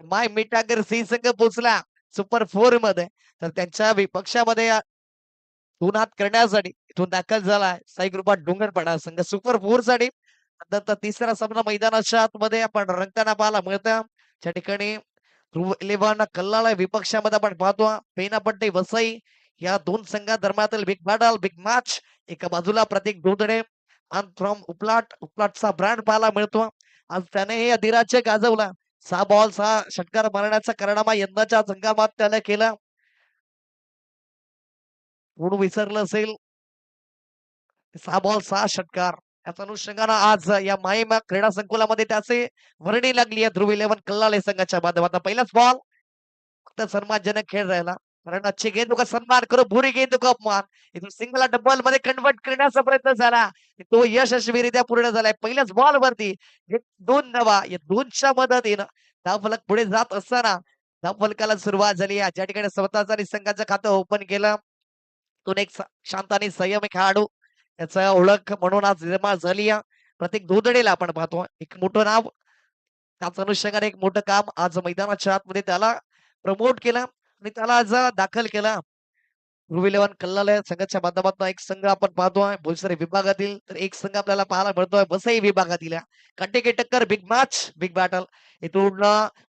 माय मिठागर C संघ पोचला super 4 मध्ये. तर त्यांच्या विपक्षामध्ये दोन हात करण्यासाठी इथून दाखल झाला साई कृपा डोंगरपाडा संघ सुपर 4 साठी. नंतर तिसरा सामना मैदानाच्या आतमध्ये आपण रंगताना पाहायला मिळतं. त्या ठिकाणी ध्रुव 11 कल्लाळा विपक्षामध्ये आपण पाहतो पेनापट्टी वसई या दोन संघादरम्यातील बिग बॅटल बिग मॅच. एका बाजूला प्रतीक धोदडे फ्रॉम उपलाटचा ब्रँड पाहायला मिळतो. आज त्याने हे अधिराज्य गाजवला. 6 बॉल 6 षटकार मारण्याचा कारनामा यंदाच्या संघात त्याने केला. कोण विसरलं असेल 6 बॉल 6 षटकार. याच अनुषंगानं आज या माहीम क्रीडा संकुलामध्ये त्याचे वर्णी लागली आहे ध्रुव 11 कल्लाळे संघाच्या माध्यमातून. पहिलाच बॉल फक्त सन्मानजनक खेळ राहिला. कारण अच्छे गेंदू का सन्मान करो बुरी गेंदू का अपमान. इथून सिंगल डबल मध्ये कन्वर्ट करण्याचा प्रयत्न झाला. तो यशस्वीरित्या पूर्ण झालाय. पहिल्याच बॉल वरती एक 2 धावा या 2च्या मदतीनं धावफलक पुढे जात असताना धावफलकाला सुरुवात झाली. ज्या ठिकाणी स्वतःचा आणि संघाचं खातं ओपन केलं. तो एक शांत आणि संयमी खेळाडू याचा ओळख म्हणून आज निर्माण झाली. प्रत्येक धोदडेला आपण पाहतो एक मोठं नाव. त्याच अनुषंगाने एक मोठं काम आज मैदानाच्या आतमध्ये त्याला प्रमोट केला आणि त्याला आज दाखल केला. ध्रुव 11 कल्लाळे संघाच्या माध्यमातून एक संघ आपण पाहतोय भोसरी विभागातील. तर एक संघ आपल्याला पाहायला मिळतोय वसई विभागातील. कंटेकी टक्कर बिग मॅच बिग बॅटल. इथून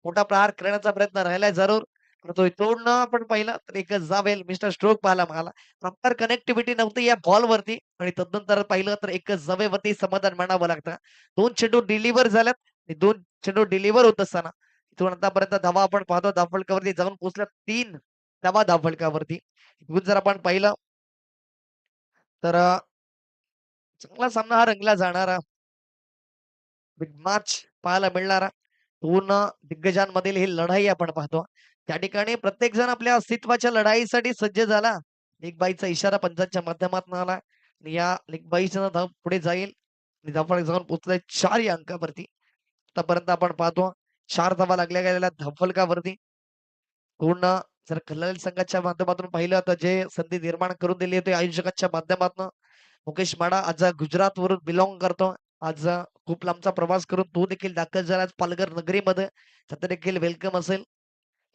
मोठा प्रहार करण्याचा प्रयत्न राहिलाय जरूर. परंतु इथून आपण पाहिलं तर एक जावेल मिस्टर स्ट्रोक पाहायला मिळाला. प्रॉपर कनेक्टिव्हिटी नव्हती या बॉल वरती आणि तदनंतर पाहिलं तर एक जवेवरती समाधान मानावं लागतं. 2 चेंडू डिलिव्हर झाल्यात. 2 चेंडू डिलिव्हर होत असताना इथून आतापर्यंत धावा आपण पाहतो धावफलकावरती जाऊन पोहोचल्या 3 धावा धावफलकावरती. इथून जर आपण पाहिलं तर चांगला सामना हा रंगला जाणारा बिग मॅच पाहायला मिळणारा. दोन दिग्गजांमधील ही लढाई आपण पाहतो. त्या ठिकाणी प्रत्येक जण आपल्या अस्तित्वाच्या लढाईसाठी सज्ज झाला. लेगबाईचा इशारा पंचांच्या माध्यमातून आला. या लेगबाईचा धाव पुढे जाईल. धावफलक जाऊन पोहोचलाय 4 या अंकावरती. आतापर्यंत आपण पाहतो 4 धावा लागल्या गेलेल्या धावफलकावरती. पूर्ण जर कल्याण संघाच्या माध्यमातून पाहिलं तर जे संधी निर्माण करून दिली होती आयोजकांच्या माध्यमातून मुकेश माडा आज गुजरात वरून बिलॉंग करतो. आज खूप लांबचा प्रवास करून तो देखील दाखल झाला पालघर नगरीमध्ये. त्याचं देखील वेलकम असेल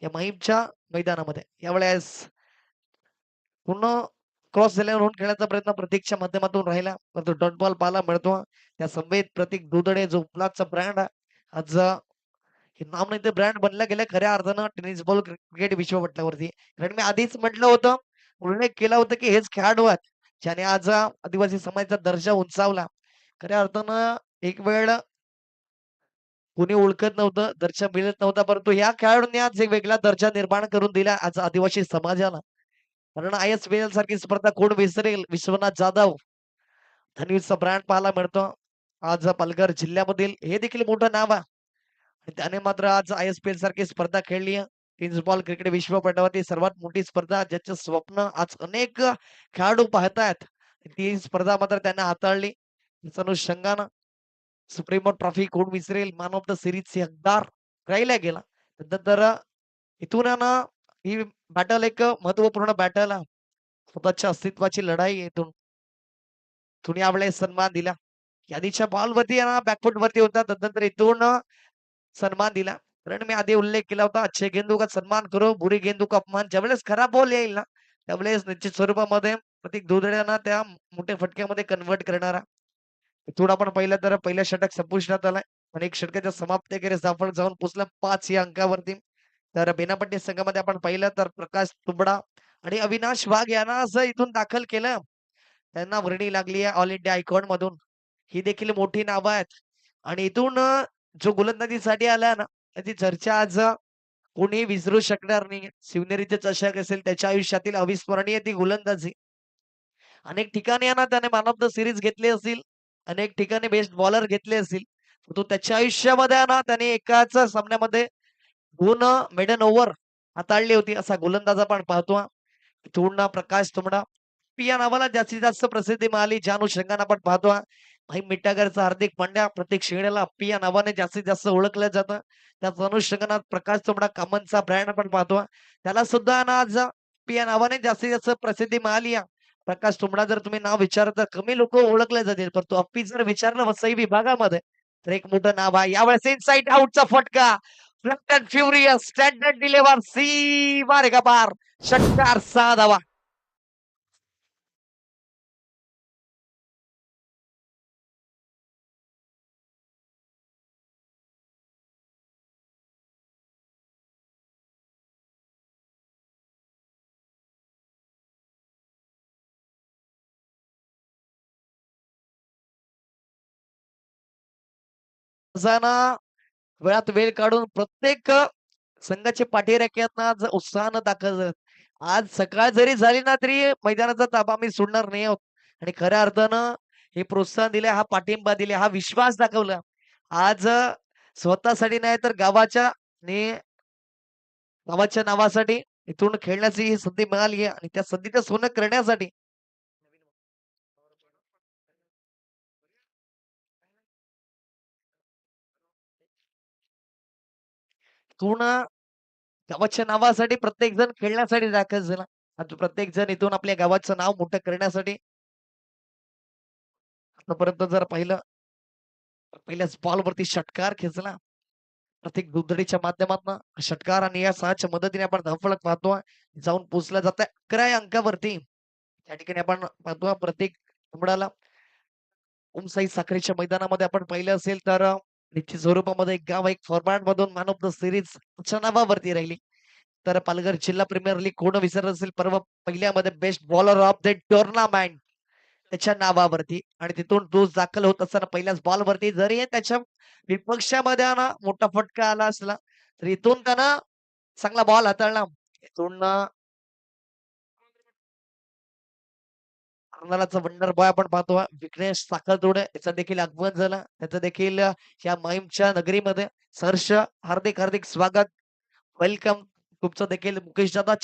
या माहीमच्या मैदानामध्ये. यावेळेस पूर्ण क्रॉस झाल्यावर खेळण्याचा प्रयत्न प्रतीकच्या माध्यमातून राहिला परंतु डॉट बॉल पाहायला मिळतो. त्या संवेद प्रतीक दुधडे जो उपलाचा ब्रँड आज हे नाव नाही ते ब्रँड बनला गेलं खऱ्या अर्थानं टेनिस बॉल क्रिकेट विश्वपटलावरती. कारण मी आधीच म्हटलं होतं उल्लेख केला होता की हेच खेळाडू आहेत ज्याने आज आदिवासी समाजाचा दर्जा उंचावला. खऱ्या अर्थानं एक वेळ कोणी ओळखत नव्हतं दर्जा मिळत नव्हता परंतु या खेळाडूंनी आज एक वेगळा दर्जा निर्माण करून दिला आज आदिवासी समाजाला. कारण ISPL सारखी स्पर्धा कोण विसरेल. विश्वनाथ जाधव धनवीरचा ब्रँड पाहायला मिळतो. आज पालघर जिल्ह्यामधील हे देखील मोठं नाव आहे. त्याने मात्र आज ISPL सारखी स्पर्धा खेळली आहे. टेनिस बॉल क्रिकेट विश्वपटावरती सर्वात मोठी स्पर्धा ज्याचं स्वप्न आज अनेक खेळाडू पाहतायत. ती स्पर्धा मात्र त्यांना हाताळली. त्याच्या अनुषंगानं सुप्रीमो ट्रॉफी कोण विसरेल मॅन ऑफ द सिरीजचे हकदार राहिला गेला. नंतर इथून ना ही बॅटल एक महत्वपूर्ण बॅटल आहे. स्वतःच्या अस्तित्वाची लढाई इथून इथून यावेळेस सन्मान दिला. यादीच्या बॉलवरती बॅकफुट वरती होता तदनंतर इथून सन्मान दिला. कारण मी आधी उल्लेख केला होता अच्छे गेंदू का सन्मान करो बुरी गेंदू का अपमान. ज्यावेळेस खरा बॉल येईल ना त्यावेळेस निश्चित स्वरूपामध्ये प्रतीक धुदड्यांना त्या मोठ्या फटक्यामध्ये कन्वर्ट करणारा. इथून आपण पाहिलं तर पहिलं षटक संपुष्टात आलाय आणि एक षटकाच्या समाप्तीकडे जाफळ जाऊन पोहोचला 5 या अंकावरती. तर बेनापट्टी संघामध्ये आपण पाहिलं तर प्रकाश तुंबडा आणि अविनाश वाघ यांना असं इथून दाखल केलं. त्यांना वर्णी लागली आहे ऑल इंडिया आयकॉन मधून. ही देखील मोठी नावं आहेत आणि इथून जो गोलंदाजीसाठी आला ना त्याची चर्चा आज कोणी विसरू शकणार नाही. शिवनेरीचे चषक असेल त्याच्या आयुष्यातील अविस्मरणीय ती गोलंदाजी. अनेक ठिकाणी त्याने मॅन ऑफ द सिरीज घेतले असतील. अनेक ठिकाणी बेस्ट बॉलर घेतले असतील. तो त्याच्या आयुष्यामध्ये त्याने एकाच सामन्यामध्ये 2 मेडन ओव्हर हाताळली होती असा गोलंदाज आपण पाहतो. इथून प्रकाश तुंबडा या नावाला जास्तीत जास्त प्रसिद्धी मिळाली. ज्या अनुषंगाने आपण पाहतो भाई मिठागरचा हार्दिक पांड्या प्रत्येक श्रेणीला अप्पी या नावाने जास्तीत जास्त ओळखलं जातं. त्याच अनुषंगाने प्रकाश तुंबडा कामनचा ब्रँड आपण पाहतो. त्याला सुद्धा आज अप्पी या नावाने जास्तीत जास्त प्रसिद्धी मिळाली. प्रकाश तुंबडा जर तुम्ही नाव विचारलं तर कमी लोक ओळखले जातील परंतु अप्पी जर विचारलं वसई विभागामध्ये तर एक मोठं नाव आहे. यावेळेस इनसाइड आउटचा फटका Swift and Furious, Standard Deliver, सीमा रेखा पार, षटकार 6 धावा. जण वेळात वेळ काढून प्रत्येक संघाचे पाठीराख्यात आज उत्साहानं दाखल झालेत. आज सकाळ जरी झाली ना तरी मैदानाचा ताबा आम्ही सोडणार नाही आहोत आणि खऱ्या अर्थानं हे प्रोत्साहन दिले, हा पाठिंबा दिले, हा विश्वास दाखवला. आज स्वतःसाठी नाही तर गावाच्या नावासाठी इथून खेळण्याची ही संधी मिळाली आहे आणि त्या संधीचं सोनं करण्यासाठी इथून गावाच्या नावासाठी प्रत्येक जण खेळण्यासाठी दाखल झाला. आणि प्रत्येक जण इथून आपल्या गावाचं नाव मोठं करण्यासाठी आतापर्यंत जर पाहिलं तर पहिल्याच बॉलवरती षटकार खेचला. प्रत्येक दुधडीच्या माध्यमातून षटकार आणि या सहाच्या मदतीने आपण धावफलक पाहतोय. जाऊन पोहोचला जात आहे 11 अंकावरती. त्या ठिकाणी आपण पाहतो प्रत्येक मुलाला ओमसाई साखरेच्या मैदानामध्ये आपण पाहिलं असेल तर निश्चित स्वरूपामध्ये एक गाव एक फॉर्मॅट मधून मॅन ऑफ द सिरीज च्या नावावरती राहिली. तर पालघर जिल्हा प्रीमियर लीग कोण विसरत असेल परवा पहिल्यामध्ये best bowler of the tournament त्याच्या नावावरती आणि तिथून तो दाखल होत असताना पहिल्याच बॉलवरती जरी त्याच्या विपक्षामध्ये ना मोठा फटका आला असला तर इथून त्यानं चांगला बॉल हाताळला. इथून कर्नालाचा वंडर बॉय आपण पाहतो विघ्नेश साखरतोडे याचा देखील आगमन झालं. त्याचं देखील या माहीमच्या नगरीमध्ये सहर्ष हार्दिक हार्दिक स्वागत वेलकम. तुमचं देखील मुकेश दादा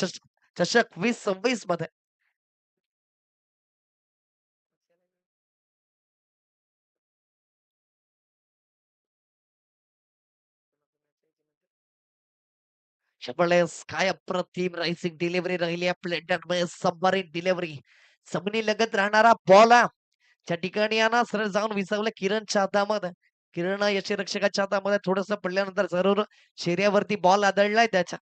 चषक 2026 मध्ये शबलेस काय अप्रतिम रायसिंग डिलिव्हरी राहिली प्लेटमध्ये सबमरीन डिलिव्हरी जमिनी लगत राहणारा बॉल त्या ठिकाणी ना सरळ जाऊन विसावलं किरणच्या हातामध्ये. किरण यष्टीरक्षकाच्या हातामध्ये थोडस पडल्यानंतर जरूर चेहऱ्यावरती बॉल आदळलाय त्याच्या.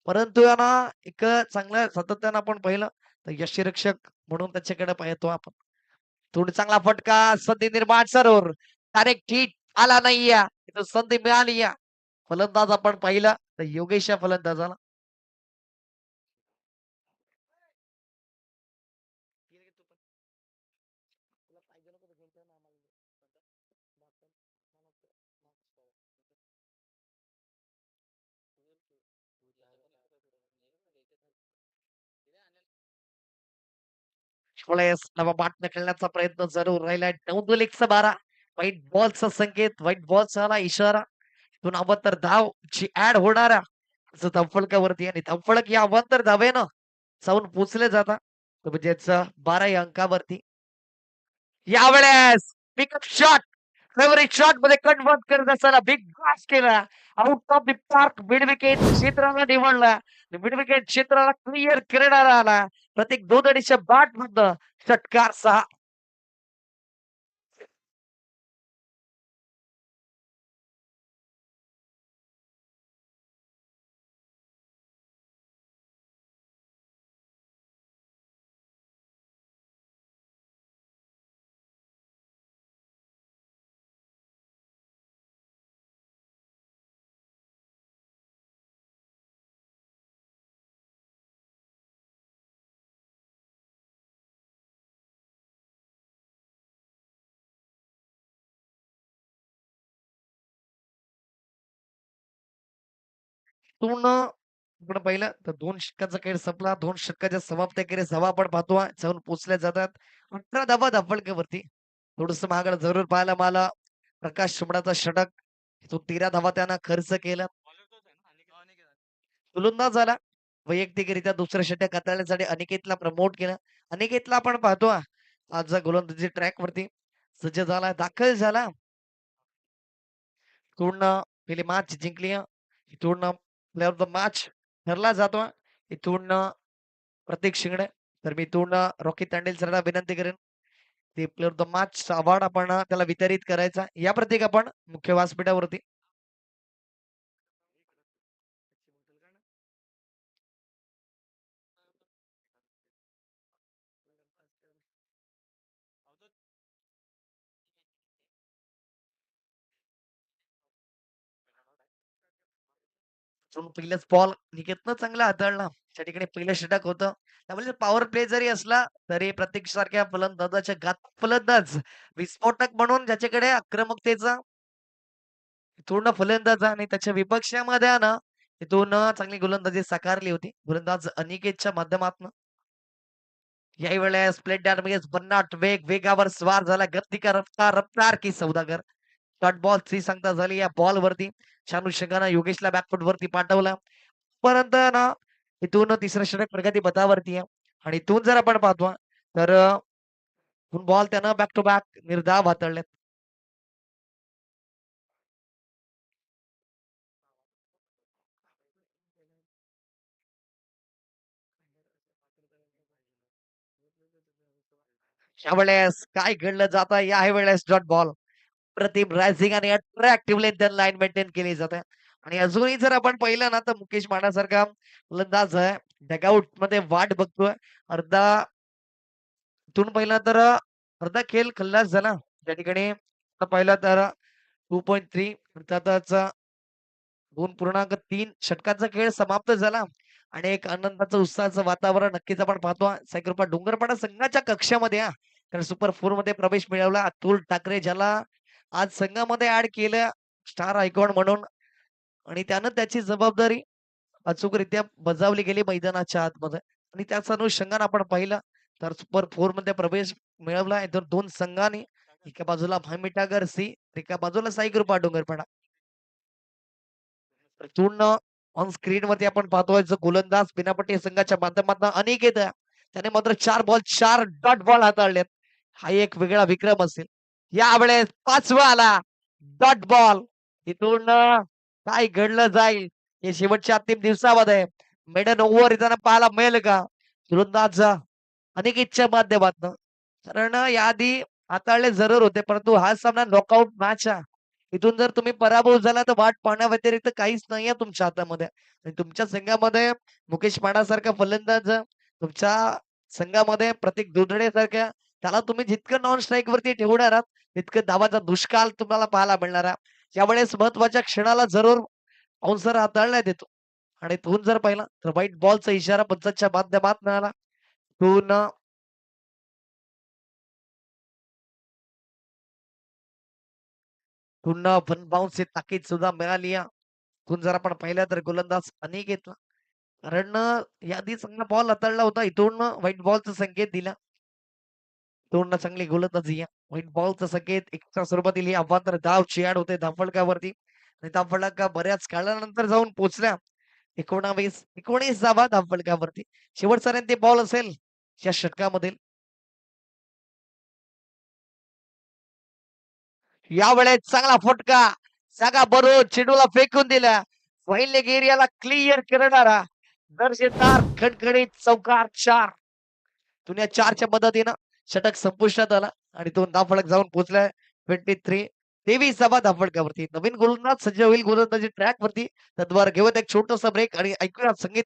परंतु ना एक चांगल्या सातत्यानं आपण पाहिलं तर यष्टीरक्षक म्हणून त्याच्याकडे पाहतो आपण. थोडी चांगला फटका संधी निर्माण जरूर डायरेक्ट हिट आला नाही संधी मिळाली फलंदाज आपण पाहिला तर योगेश या फलंदाजाला वेळेस नवा बाटनं खेळण्याचा प्रयत्न जरूर राहिलाय. 9-12 व्हाईट बॉलचा संकेत, व्हाईट बॉलचा इशारा. इथून अवांतर धाव ची ऍड होणाऱ्या धावफलकावरती आणि धावफलक या अवांतर धावेनं जाऊन पोचले जातात. म्हणजेच 12 या अंकावरती. यावेळेस पिकअप शॉट फेवरेट शॉट मध्ये कन्वर्ट करत असताना बिग ब्लास्ट केला. Out of the park mid wicket क्षेत्राला निवडला. मिड विकेट क्षेत्राला क्लिअर करणारा आला. प्रत्येक दोन बाट मधनं षटकार 6. पूर्ण आपण पाहिलं तर 2 षटकांचा खेळ संपला. 2 षटकाच्या समाप्त्या केल्या धावा आपण पाहतो जाऊन पोहोचल्या जातात. 18 धावा धावफलकावरती. थोडस महागड जरूर पाहायला मला प्रकाश शुमडाचा षटक तो 13 धावा त्यानं खर्च केला. गोलंदाज झाला. वैयक्तिकरित्या दुसरं षटक हाताळण्यासाठी अनिकेतला प्रमोट केलं. अनिकेतला आपण पाहतो आज गोलंदाजी ट्रॅक वरती सज्ज झाला दाखल झाला. पूर्ण पहिली मॅच जिंकली. इथून प्लेअर ऑफ द मॅच ठरला जातो. इथून प्रतीक शिंगणे तर मी इथून रॉकी तांडेल सरांना विनंती करेन ते player of the match award आपण त्याला वितरित करायचा. या प्रत्येक आपण मुख्य व्यासपीठावरती पहिलाच बॉल निकेतनं चांगला हाताळला. त्या ठिकाणी पहिलं षटक होतं. त्यामुळे पॉवर प्ले जरी असला, तरी प्रत्येक फलंदाजाच्या फलंदाज विस्फोटक म्हणून ज्याच्याकडे आक्रमकतेचा पूर्ण फलंदाज आणि त्याच्या विपक्षामध्ये आहे ना, तिथून चांगली गोलंदाजी साकारली होती. गोलंदाज अनिकेतच्या माध्यमातून. याही वेळेस प्लेट डॅमेज भन्नाट वेगावर स्वार झाला. गती का रफ्तार की सौदागर. शॉर्ट बॉलची सांगता झाली या बॉलवरती. छान अनुषंगानं योगेशला बॅकफूट वरती पाठवला. परंतु ना इथून तिसरं षटक प्रगती पथावरती आहे. आणि इथून जर आपण पाहतो तर बॉल त्यानं बॅक टू बॅक निर्धाव हाताळलेत. यावेळेस काय घडलं जातं या वेळेस डॉट बॉल प्रतिम रायझिंग आणि अट्रॅक्टिव्हली लाईन मेंटेन केली जाते. आणि अजूनही जर आपण पाहिलं ना तर मुकेश मानासारखा फलंदाज आहे डगआउट मध्ये वाट बघतोय. अर्धा इथून पहिला तर अर्धा खेळ खल्लास झाला. त्या ठिकाणी पाहिलं तर 2.3 अर्थातच 2.3 षटकांचा खेळ समाप्त झाला आणि एक आनंदाचं उत्साहाचं वातावरण नक्कीच आपण पाहतो. सायकृपा डोंगरपाडा संघाच्या कक्षामध्ये कारण सुपर फोर मध्ये प्रवेश मिळवला अतुल ठाकरे ज्याला आज संघामध्ये ऍड केलं स्टार आयकॉन म्हणून आणि त्यानं त्याची जबाबदारी अचूकरित्या बजावली गेली मैदानाच्या आतमध्ये आणि त्याच अनुषंगाने आपण पाहिलं तर सुपर फोर मध्ये प्रवेश मिळवला तर दोन संघांनी एका बाजूला भामिटागर सी एका बाजूला साई कृपा डोंगरपाडा पूर्ण ऑन स्क्रीन वरती आपण पाहतोय जो गोलंदाज बिनापट्टी संघाच्या माध्यमातून अनिकेत त्याने मात्र 4 बॉल 4 डॉट बॉल हाताळलेत. हा एक वेगळा विक्रम असेल. यावेळेस पाचवा आला डॉट बॉल. इथून काय घडलं जाईल हे शेवटच्या अंतिम दिवसामध्ये मेडन ओव्हर येताना पाहायला मिळेल का गोलंदाज अनिकेतच्या माध्यमातून कारण याआधी हाताळले जरूर होते परंतु हा सामना नॉकआउट मॅच आहे. इथून जर तुम्ही पराभूत झाला तर वाट पाहण्याव्यतिरिक्त काहीच नाहीये तुमच्या हातामध्ये आणि तुमच्या संघामध्ये मुकेश पाडासारखा फलंदाज तुमच्या संघामध्ये प्रतीक दुधडे सारख्या त्याला तुम्ही जितकं नॉन स्ट्राईक वरती ठेवणार आहात तितकं धावाचा दुष्काळ तुम्हाला पाहायला मिळणार आहे. यावेळेस महत्वाच्या क्षणाला जरूर औंसर हाताळण्यात येतो आणि तून जर पाहिला तर व्हाईट बॉलचा इशारा पंचांच्या माध्यमात मिळाला. तून पुन्हा फन बाउन्सची ताकीद सुद्धा मिळाली आहे. इथून जर आपण पाहिलं तर गोलंदाज अनिकेत कारण याआधी चांगला बॉल हाताळला होता. इथून व्हाईट बॉलचा संकेत दिला. इथून चांगली गोलंदाजी आहे. व्हाईट बॉलचा संकेत एका स्वरूपातील ही अवांतर धावची ॲड होते धावफलकावरती आणि धावफलका बऱ्याच काळानंतर जाऊन पोहोचल्या 19 धावा धावफलकावरती. शेवटचा ते बॉल असेल या षटकामधील. यावेळेस चांगला फटका सगळा बरोबर चेंडूला फेकून दिला. पहिल्या एरियाला क्लिअर करणारा दर्जेदार खणखणीत चौकार 4. दुनिया 4च्या मदतीनं षटक संपुष्टात आला आणि तो धावफलक जाऊन पोहोचलाय 23 धावफलकावरती. नवीन गोलंदाज सज्ज होईल गोलंदाजी ट्रॅक वरती तद्वार घेऊन एक छोटासा ब्रेक आणि ऐकूया संगीत.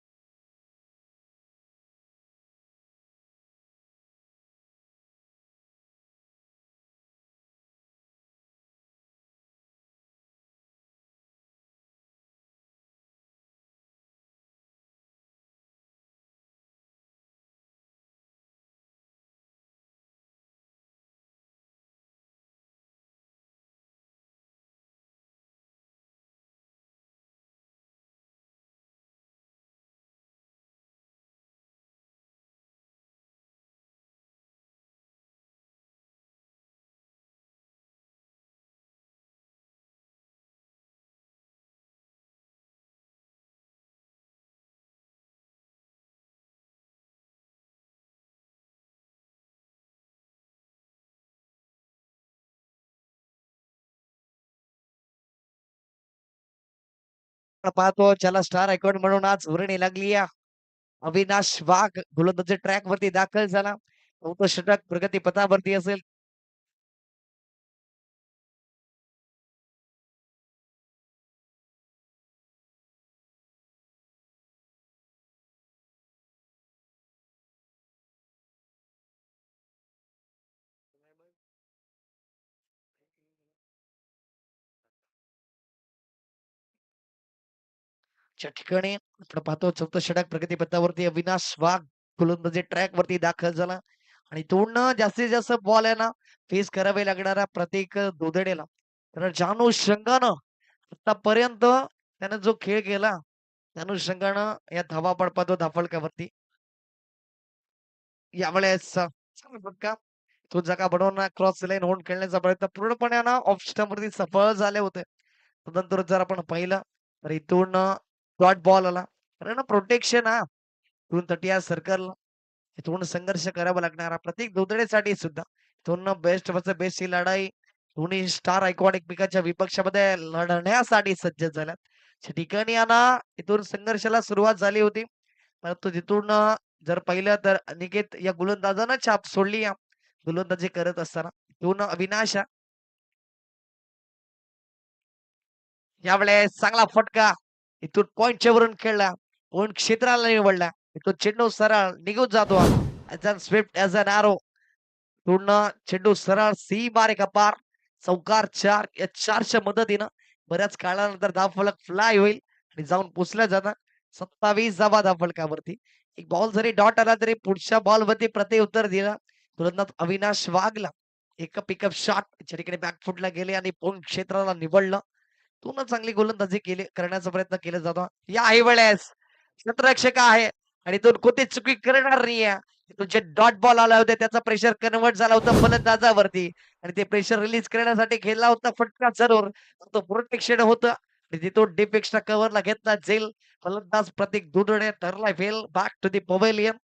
पाहतो ज्याला स्टार आयकॉन म्हणून आज वर्णी लागली आहे. अविनाश वाघ गोलंदाजी ट्रॅक वरती दाखल झाला. तो षटक प्रगती पथावरती असेल. च्या ठिकाणी आपण पाहतो चौथं षटक प्रगतीपथावरती अविनाश वाघ गोलंदाजी ट्रॅक वरती दाखल झाला आणि तोडणं जास्तीत जास्त बॉल आहे ना फेस करावे लागणारा प्रत्येक दोदडेला तर जानू शंगानं आतापर्यंत त्यानं जो खेळ केला त्या अनुषंगानं या धावा आपण पाहतो धाफळकावरती यावेळेस का तो जगा बनवून क्रॉस लाईन होऊन खेळण्याचा प्रयत्न पूर्णपणे ना ऑफ स्टंपवरती सफळ झाले होते तदनंतर जर आपण पाहिलं तर इथून डॉट बॉल आला कारण प्रोटेक्शन हा इथून तटिया सर्कल इथून संघर्ष करावा लागणारा प्रत्येक दोतडेसाठी सुद्धा इथून बेस्ट वर्सेस बेस्ट ही लढाई दोन्ही स्टार आयकॉन एकमेकांच्या विपक्षामध्ये लढण्यासाठी सज्ज झाल्यात त्या ठिकाणी ना इथून संघर्षाला सुरुवात झाली होती परंतु तिथून जर पाहिलं तर अनिकेत या गोलंदाजानं छाप सोडली या गोलंदाजी करत असताना इथून अविनाश यावेळेस चांगला फटका इथून पॉइंटच्या वरून खेळला पॉइंट क्षेत्राला निवडला इथून चेंडू सरळ निघून जातो as a swift as an arrow पूर्ण चेंडू सरळ सी मारे का पार चौकार चार या चारच्या मदतीनं बऱ्याच काळानंतर धावफलक फ्लाय होईल आणि जाऊन पोचल्या जातात 27 धावा धावफलकावरती एक बॉल जरी डॉट आला तरी पुढच्या बॉल वरती प्रत्युत्तर दिला गोलंदाज अविनाश वाघला एक पिकअप शॉट त्या ठिकाणी बॅकफुटला गेले आणि पॉइंट क्षेत्राला निवडलं पूर्ण चांगली गोलंदाजी केली करण्याचा प्रयत्न केला जातो याही वेळेस क्षेत्ररक्षक आहे आणि तो कोणती चुकी करणार नाहीये तुझे डॉट बॉल आला होते त्याचा प्रेशर कन्वर्ट झाला होता फलंदाजावरती आणि ते प्रेशर रिलीज करण्यासाठी खेळला होता फटका जरूर तो प्रोटेक्शन होतं आणि तिथून डीप एक्स्ट्रा कव्हरला घेतला जेल फलंदाज प्रतीक दुडडे ठरला fail back to the pavilion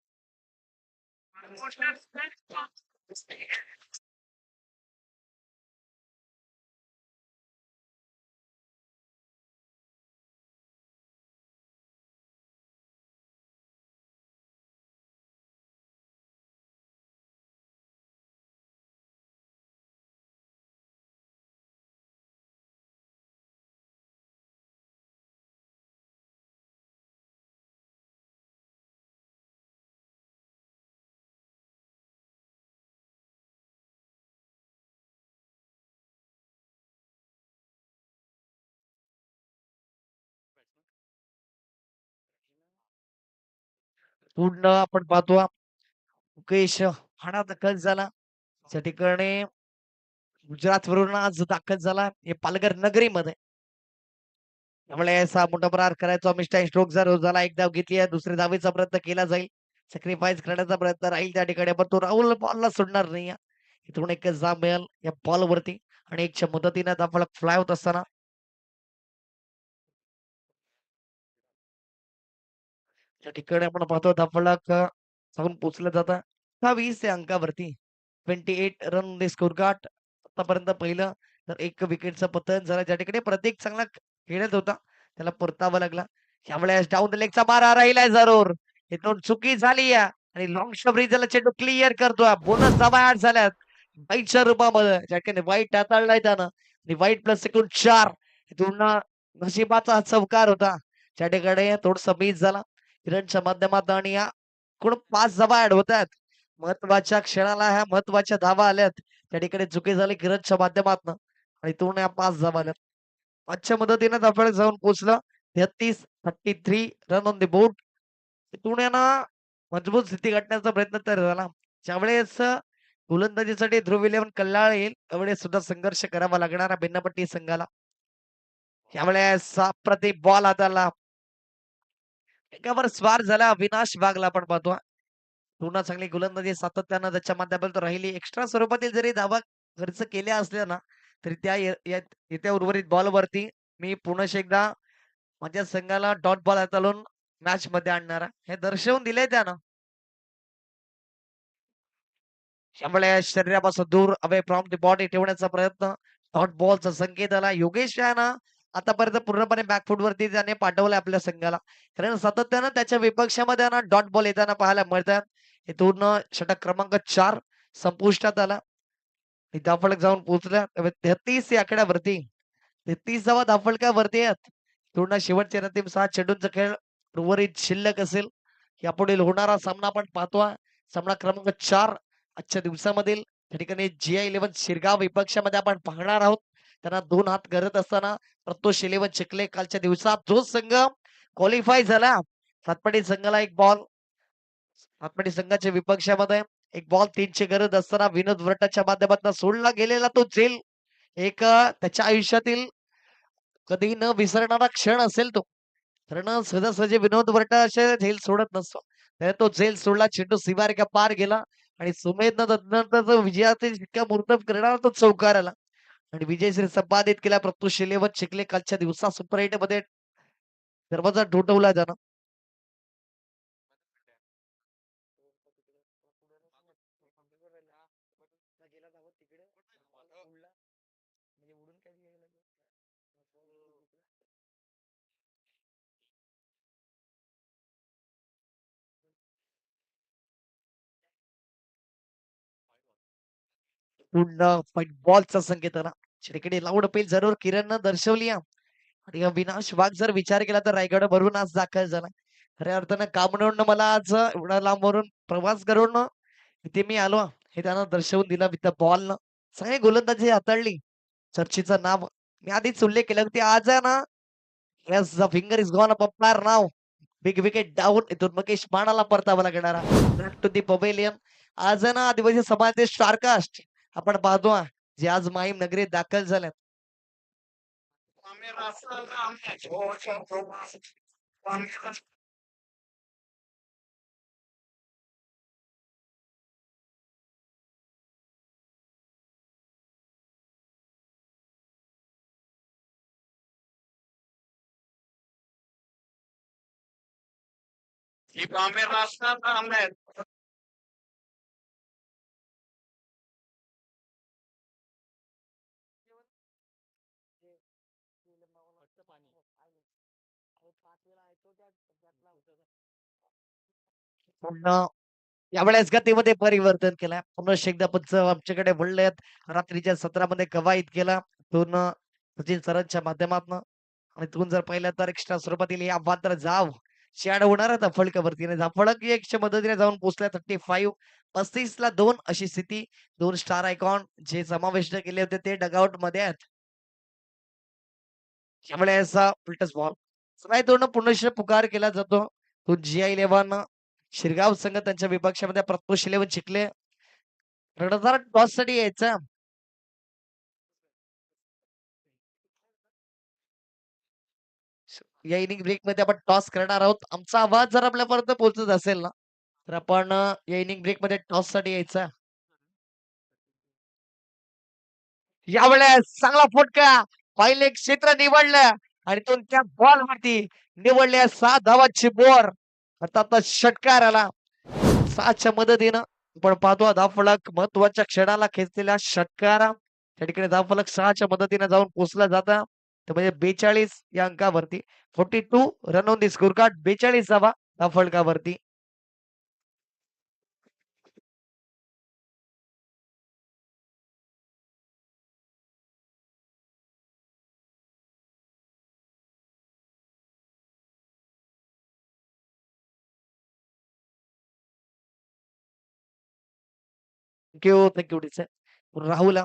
पूर्ण आपण पाहतो मुकेश हाणा दाखल झाला त्या ठिकाणी गुजरात वरून आज दाखल झाला हे पालघर नगरीमध्ये त्यामुळे असा मोठा प्रहार करायचा मिस्टर स्ट्रोक जर झाला एक धाव घेतली आहे दुसऱ्या धावेचा प्रयत्न केला जाईल सॅक्रिफाईस करण्याचा प्रयत्न राहील त्या ठिकाणी पण तो राहुल बॉलला सोडणार नाही इथून एकच धाव मिळेल या बॉल वरती आणि एकच्या मदतीने धाव फ्लाय होत असताना त्या ठिकाणी आपण पाहतो धावफलक जाऊन पोचलं जातं 20 या अंकावरती 28 रन स्कोर कार्ड आतापर्यंत पहिलं तर एक विकेटचं पतन झालं ज्या ठिकाणी प्रत्येक चांगला खेळत होता त्याला परतावा लागला त्यावेळेस डाऊन लेगचा मारा राहिलाय जरूर इथून चुकी झाली आणि लॉंग शबरीजला चेंडू क्लिअर करतोय बोनस धावा ऍड झाल्यात वाईटच्या रूपामध्ये ज्या ठिकाणी वाईट हाताळलाय त्यानं आणि वाईट प्लस एकूण 4 इथून नशिबाचा चौकार होता त्या ठिकाणी थोडस मिस झाला किरणच्या माध्यमातून आणि या कोण 5 धावा ऍड होत आहेत महत्वाच्या क्षणाला ह्या महत्वाच्या धावा आल्यात त्या ठिकाणी चुकी झाली किरणच्या माध्यमातून आणि तो या 5 धावा आल्यात आजच्या मदतीने आपण जाऊन पोहोचलं 33-33 रन ऑन द बोर्ड तिथून यांना मजबूत स्थिती गाठण्याचा प्रयत्न तर झाला ज्यावेळेस गोलंदाजीसाठी ध्रुव इलेव्हन कल्लाळ येईल त्यावेळेस सुद्धा संघर्ष करावा लागणारा भिन्नपट्टी संघाला यावेळेस प्रति बॉल हाताला एकावर स्वार झाला अविनाश वाघला आपण पाहतो पूर्ण चांगली गोलंदाजी सातत्यानं त्याच्या माध्यमातून राहिली एक्स्ट्रा स्वरूपातील जरी धावा खर्च केल्या असल्या ना तरी त्या येत्या उर्वरित बॉल वरती मी पुन्हा एकदा माझ्या संघाला डॉट बॉल हाताळून मॅच मध्ये आणणारा हे दर्शवून दिले त्यानं त्यामुळे शरीरापासून दूर अवे फ्रॉम द बॉडी ठेवण्याचा प्रयत्न डॉट बॉलचा संकेत आला योगेश यानं आतापर्यंत पूर्णपणे बॅकफुट वरती त्याने पाठवलं आपल्या संघाला कारण सातत्यानं त्याच्या विपक्षामध्ये ना डॉट बॉल येताना पाहायला मिळतात इथून षटक क्रमांक 4 संपुष्टात आला धावफलक जाऊन पोहोचल्या 33 या आकड्यावरती 33 धावफलकावरती आहेत पूर्ण शेवटचे अंतिम 6 चेंडूंचा खेळ उर्वरित शिल्लक असेल यापुढील होणारा सामना आपण पाहतोय सामना क्रमांक 4 आजच्या दिवसामधील त्या ठिकाणी GI11 शिरगाव विपक्षामध्ये आपण पाहणार आहोत त्यांना 2 हात करत असताना प्रतोष 11 चिखले कालच्या दिवसात जो संघ क्वालिफाय झाला. सातपाडी संघाला एक बॉल. सातपाडी संघाच्या विपक्षामध्ये एक बॉल 3ची गरज असताना विनोद वरटाच्या माध्यमातून सोडला गेलेला तो झेल एक त्याच्या आयुष्यातील कधी न विसरणारा क्षण असेल तो. कारण सहजासहजी विनोद वरटा असे झेल सोडत नसतो. त्याने तो झेल सोडला. चेंडू सीमारेखा पार गेला आणि सुमेधनं तदनंतर जो विजयाचे शिक्कामोर्तब करणारा तो चौकार आला आणि विजयश्री संपादित केला. प्रत्युष 11 शिकले कालच्या दिवसा सुपर 8 मध्ये दरवाजा ठोठवला जाणं. पूर्ण बॉलचा संकेत आला. चिरकडे लावून अपील जरूर किरणनं दर्शवली आहे. आणि अविनाश वाघ जर विचार केला तर रायगड भरून आज दाखल झाला. खऱ्या अर्थानं कामनवरनं मला आज एवढा लांबवरून प्रवास करून इथे मी आलो हे त्यानं दर्शवून दिलं विथ बॉल न. सगळी गोलंदाजी हाताळली. चर्चेचं नाव मी आधीच उल्लेख केला की आज आहे ना. Yes the finger is gone up are now. Big wicket down इथून मुकेश मानाला परतावा लागणारा बॅक टू दी पवेलियन. आज आहे ना आदिवासी समाजाचे स्टारकास्ट आपण पाहतो जे आज माहीम नगरीत दाखल झाल्यात. पुन्हा यावेळेस गतीमध्ये परिवर्तन केलं. पुन्हा एकदा पंच आमच्याकडे वळलेत. रात्रीच्या सत्रामध्ये कवायत केला. पूर्ण सचिन सरांच्या माध्यमातून आणि तिथून जर पाहिलं तर एक्स्ट्रा स्वरूपातील या मात्र जाव शॅड होणार आहे फलकावरती फळक एकच्या मदतीने जाऊन पोहोचल्या 35 35ला 2 अशी स्थिती. 2 स्टार आयकॉन जे समाविष्ट केले होते ते डगआउट मध्ये आहेत. त्यामुळे असा उलटच बॉल नाही तोडणं पुनश्च पुकार केला जातो. तो GI11 शिरगाव संघ त्यांच्या विपक्षामध्ये प्रत्युष 11 शिकले. रणधार टॉस साठी यायचा. या इनिंग ब्रेक मध्ये आपण टॉस करणार आहोत. आमचा आवाज जर आपल्यापर्यंत पोहोचत असेल ना तर आपण या इनिंग ब्रेक मध्ये टॉस साठी यायचा. यावेळेस चांगला फटका पहिले क्षेत्र निवडलं आणि तो त्या बॉल वरती निवडल्या 6 धावाची बोर अर्थात षटकार आला. 6च्या मदतीनं आपण पाहतो धावफलक महत्वाच्या क्षणाला खेचलेला षटकार त्या ठिकाणी धावफलक 6च्या मदतीने जाऊन पोहोचला जाता. तर म्हणजे 42 या अंकावरती 42 run on the score card 42 धावा धावफलकावरती. थँक्यू राहुल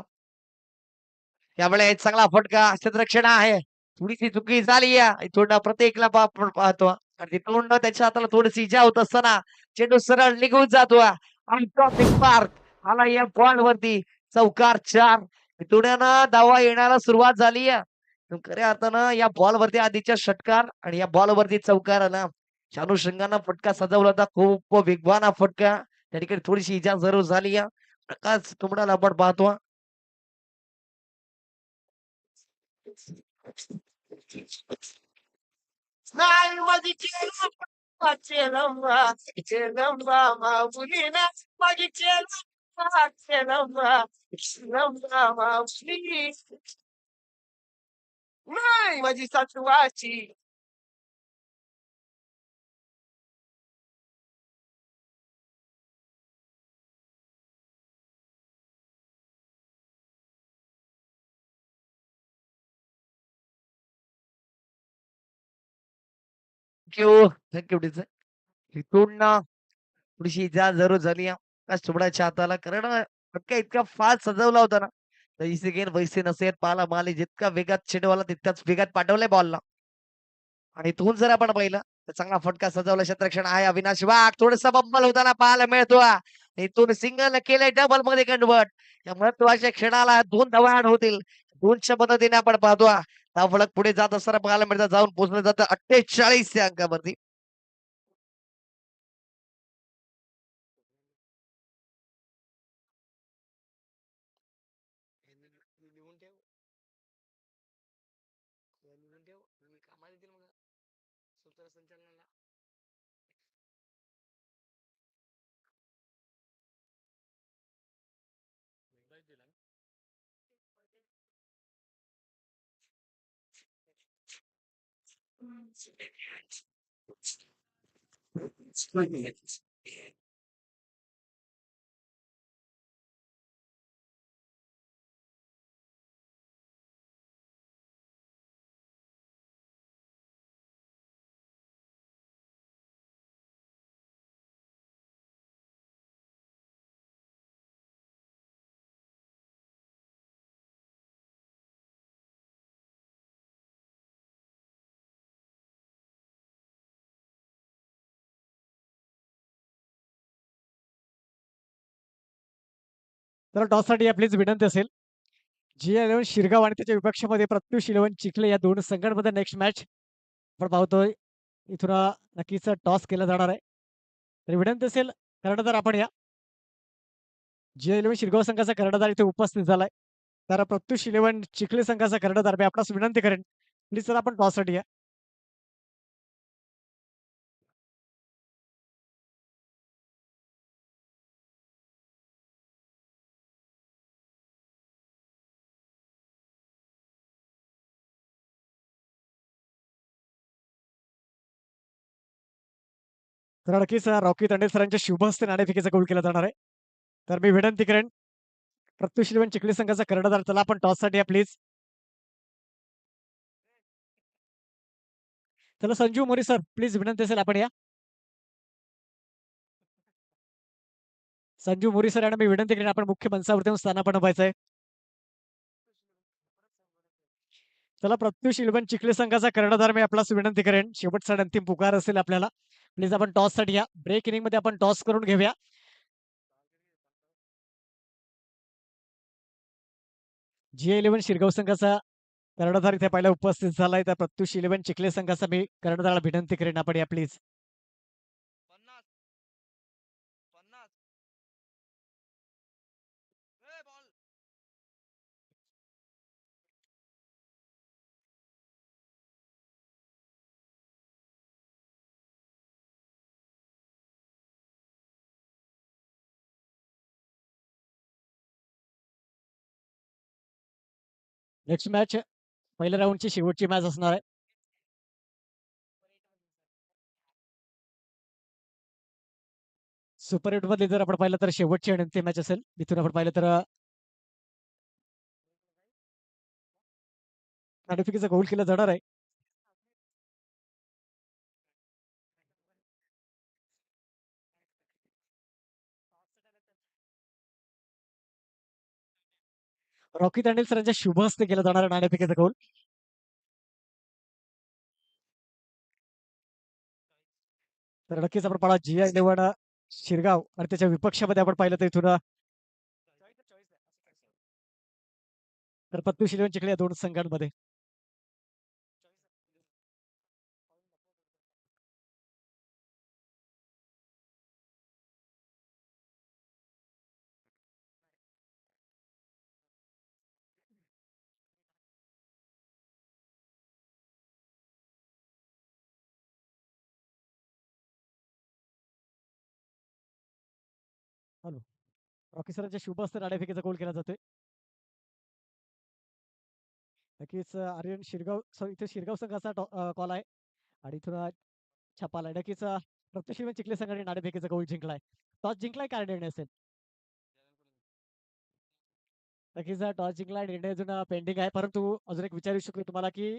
यावेळेस चांगला फटका क्षेत्ररक्षण आहे. थोडीशी चुकी झाली आहे. थोडा प्रत्येकला पाहतो आणि तिथून त्याच्या हाताला थोडीशी इजा होत असताना चेंडू सरळ निघून जातो आणि टॉपिक पार्क आला या बॉल वरती चौकार 4. तिथून धावा येण्याला सुरुवात झाली आहे. खऱ्या अर्थानं या बॉल वरती आधीच्या षटकार आणि या बॉल वरती चौकार आला. अनुषंगानं फटका सजवला होता. खूप वेगवान हा फटका त्या ठिकाणी थोडीशी इजा जरूर झाली आहे. प्रकाश तुम्हाला आपण पाहतो. Maggie माझी सासूबाची थँक्यू इथून थोडीशी इजा जरूर झाली सुबडाच्या हाताला कारण फटका इतका फास्ट सजवला होता ना जैसे गेन वैसे नसेल पाला माले जितका वेगात चेंडूवाला तितक्याच वेगात पाठवलाय बॉलला. आणि इथून जर आपण पाहिलं तर चांगला फटका सजवला क्षेत्ररक्षण आहे अविनाश वाघ. थोडंसं बंबल होताना पाहायला मिळतो. इथून सिंगल केलंय डबल मध्ये कन्वर्ट. या महत्वाच्या क्षणाला 2 धावा ऍड होतील. 2च्या मदतीने आपण पाहतो धावफलक पुढे जात असताना पाहायला मिळतं. जाऊन पोहोचलं जातं 48 या अंकावरती. तर टॉससाठी आपलीच विनंती असेल. जी11 शिरगाव आणि त्याच्या विपक्षामध्ये प्रत्युष 11 चिखले या दोन संघांमध्ये नेक्स्ट मॅच आपण पाहतोय. इथून नक्कीच टॉस केला जाणार आहे. तर विनंती असेल कर्णधार आपण या. जी11 शिरगाव संघाचा कर्णधार इथे उपस्थित झालाय. तर प्रत्युष 11 चिखले संघाचा कर्णधार मी आपणास विनंती करेन प्लीज सर आपण टॉससाठी या. तर नक्कीच रॉकी तांडे सरांच्या शुभ हस्ते नाणेफेकीचा गोल केला जाणार आहे. तर मी विनंती करेन प्रत्युष 11 चिखले संघाचा कर्णधार चला आपण टॉससाठी या प्लीज. चला संजू मोरे सर प्लीज विनंती असेल आपण या. संजू मोरे सर यांना मी विनंती करेन आपण मुख्य मंचावरती येऊन स्थानापन्न व्हायचंय. चला प्रत्युष 11 चिखले संघाचा कर्णधार मी आपल्याला विनंती करेन शेवटचा अंतिम पुकार असेल आपल्याला प्लीज आपण टॉस साठी या. ब्रेक इनिंग मध्ये आपण टॉस करून घेऊया. जी11 शिरगाव संघाचा कर्णधार इथे पहिला उपस्थित झालाय. त्या प्रत्युष 11 चिखले संघाचा मी कर्णधाराला विनंती करेन आपण या प्लीज. नेक्स्ट मॅच पहिल्या राऊंडची शेवटची मॅच असणार आहे. सुपर 8 मध्ये जर आपण पाहिलं तर शेवटची आणि अंतिम मॅच असेल. इथून आपण पाहिलं तर नाणेफेकीचा गोल केला जाणार आहे. रॉकी तांडेल सरांच्या शुभ हस्ते केला जाणारा नाणेफेकीचा गोल. तर नक्कीच आपण पाहला जी11 शिरगाव आणि त्याच्या विपक्षामध्ये आपण पाहिलं तर इथून तर प्रत्युष 11 चिखले या दोन संघांमध्ये हॅलो रॉकी सरांच्या शुभ हस्ते नाणेफेकीचा गोल केला जातोय. नक्कीच आर्यन शिरगाव इथे शिरगाव संघाचा कॉल आहे आणि इथून छपाला नक्कीच प्रत्युष 11 चिखले संघाने नाणेफेकीचा गोल जिंकलाय. टॉस जिंकलाय काय निर्णय असेल. नक्कीच टॉस जिंकला निर्णय अजून पेंडिंग आहे. परंतु अजून एक विचारू शकतो तुम्हाला की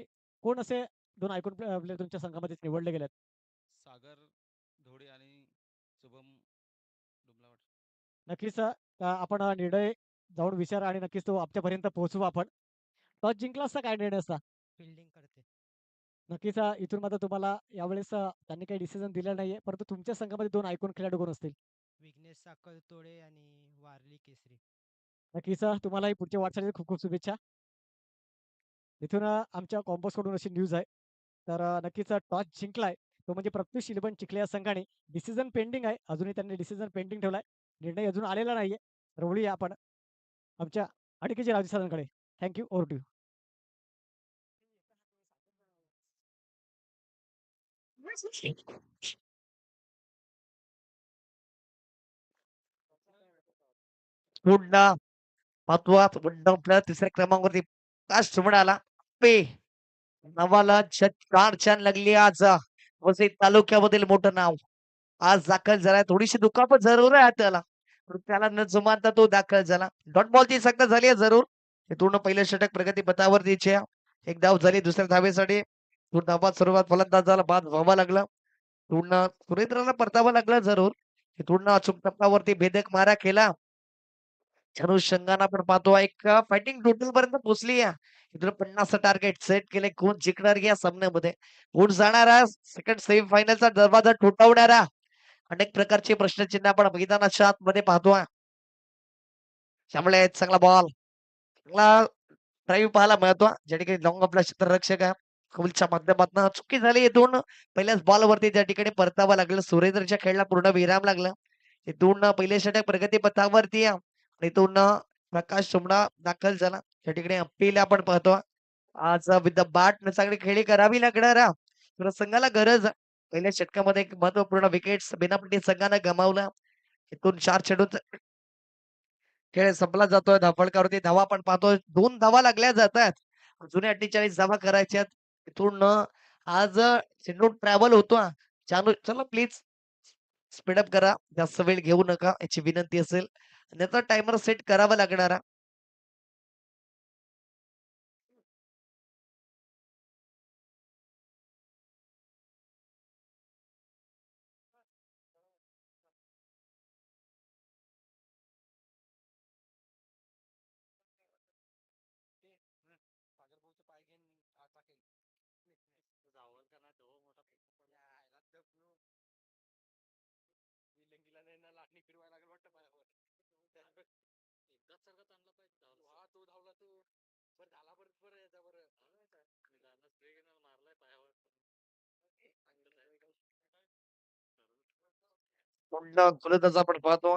कोण असे दोन आयकॉन प्लेयर तुमच्या संघामध्ये निवडले गेलेत. सागर धोडे आणि शुभम डुमलावट. नक्कीच आपण निर्णय जाऊन विचार आणि नक्कीच तो आमच्यापर्यंत पोहोचवू आपण. टॉस जिंकला असता काय निर्णय असता. फिल्डिंग करते. नक्कीच इथून मात्र तुम्हाला यावेळेस त्यांनी काही डिसिजन दिला नाहीये. परंतु तुमच्या संघामध्ये 2 आयकॉन खेळाडू कोण असतील? विघ्नेश साखळतोडे आणि वारली केसरी. नक्कीच तुम्हालाही पुढच्या वाटचालीसाठी खूप खूप शुभेच्छा. इथून आमच्या कॉम्पोजकडून अशी न्यूज आहे. तर नक्कीच टॉस जिंकलाय तो म्हणजे प्रत्युष इलेव्हन चिखले या संघाने. डिसिजन पेंडिंग आहे. अजूनही त्यांनी डिसिजन पेंडिंग ठेवलाय. निर्णय अजून आलेला नाहीये. तर वळूया आपण आमच्या अडकेजी राजू सरांकडे. Thank you. Over to you. पुन्हा महत्वाचा बंड आपल्या तिसऱ्या क्रमांकावरती प्रकाश मिळाला. पे नावाला छान छान लागली आज वसई तालुक्यामधील मोठं नाव आज दाखल झालाय. थोडीशी दुखापत जरूर आहे त्याला, पण त्याला न जुमानता तो दाखल झाला. डॉट बॉलची सक्ता झाली आहे जरूर. हे पूर्ण पहिलं षटक प्रगती पथावरतीचे एक धाव झाली दुसऱ्या धावेसाठी धावात सुरुवात फलंदाजाला बाद व्हावं लागलं. पूर्ण सुरेंद्रला परतावं लागलं जरूर. हे पूर्ण अचूक टप्प्यावरती भेदक मारा केला. अनुषंगाने आपण पाहतो एक फायटिंग टोटल पर्यंत पोहोचली आहे. इथून 50 टार्गेट सेट केले. कोण जिंकणार या सामन्यामध्ये, कोण जाणारा सेकंड सेमीफायनलचा दरवाजा ठोठावणारा, अनेक प्रकारचे प्रश्नचिन्ह आपण मैदानाच्या आतमध्ये पाहतोय. त्यामुळे चांगला बॉल, चांगला ड्राईव्ह पाहायला मिळतो. ज्या ठिकाणी लॉंग आपला क्षेत्ररक्षक आहे कौलच्या माध्यमातून चुकी झाली. दोन पहिल्याच बॉलवरती त्या ठिकाणी परतावं लागलं. सुरेंद्रच्या खेळला पूर्ण विराम लागला. इथून पहिले षटक प्रगती पथावरती आहे. इथून प्रकाश सुमणा दाखल झाला. त्या ठिकाणी अपील आपण पाहतो. आज विथ द बॅट चांगली खेळी करावी लागणार आहे. तर संघाला गरज आहे. पहिल्या षटकामध्ये एक महत्वपूर्ण विकेट बिनापट्टी संघानं गमावला. इथून 4 चेंडूत खेळ संपला जातोय. धावफलकावरती धावा आपण पाहतोय. 2 धावा लागल्या जातात. अजूनही 48 धावा करायच्यात. इथून आज चेंडू ट्रॅव्हल होतो. चला प्लीज स्पीडअप करा. जास्त वेळ घेऊ नका याची विनंती असेल. अन्यथा टायमर सेट करावा लागणार. सागर भाऊचं पाय घेऊन आत टाकेल. धावल का नाही तो मोठा विलंगीला नाही ना लाटणी फिरवायला लागेल वाटतं पायावर. एकदाच सर्वात आणला पाहिजे. हा तो धावला तो बरं झाला बरं बरं याचा बरं निदान स्प्रे घेऊन मारलाय पायावर. चांगलं नाही का? पुन्हा गोलंदाज आपण पाहतो.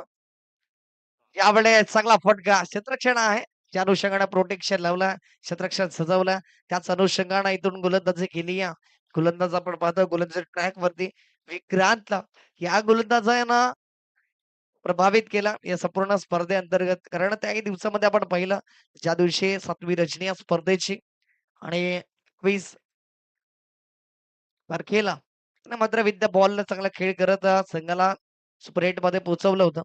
यावेळेस चांगला फटका क्षेत्ररक्षण आहे. त्या अनुषंगाने प्रोटेक्शन लावला, क्षेत्ररक्षण सजवलं. त्याच अनुषंगाने इथून गोलंदाजी केली. गोलंदाज आपण पाहतो गोलंदाज ट्रॅक वरती विक्रांतला या गोलंदाजानं प्रभावित केला या संपूर्ण स्पर्धेअंतर्गत. कारण त्याही दिवसामध्ये आपण पाहिलं ज्या दिवशी 7वी रजनी या स्पर्धेची आणि 21 तारखेला मात्र विद्या बॉल चांगला खेळ करत संघाला सुपर 8 मध्ये पोहोचवलं होतं.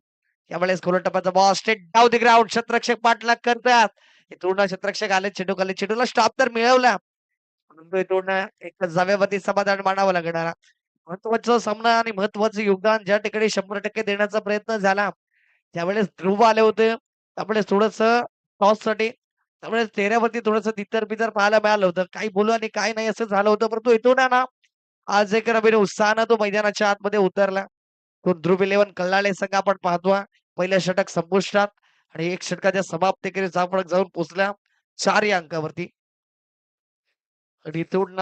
यावेळेस खोलट टप्प्याचा ball straight down the ground. क्षेत्ररक्षक पाठलाग करतात. इथून क्षेत्ररक्षक आले चेंडू चेंडूला स्टॉप तर मिळवला. परंतु इथून एक जाव्यावरती समाधान मानावं लागणार. महत्वाचा सामना आणि महत्वाचं योगदान ज्या ठिकाणी 100% देण्याचा प्रयत्न झाला त्यावेळेस ध्रुव आले होते. त्यामुळे थोडस टॉस साठी त्यामुळे चेहऱ्यावरती थोडस तितर बितर पाहायला मिळालं होतं. काही बोलू आणि काही नाही असं झालं होतं. परंतु इथून आहे ना आज एक नवीन उत्साहानं तो मैदानाच्या आतमध्ये उतरला. तो ध्रुव 11 कल्लाळे संघ आपण पाहतोय. पहिलं षटक संपुष्टात आणि एक षटकाच्या समाप्तीकडे जाऊन पोहोचल्या 4 या अंकावरती. आणि इथून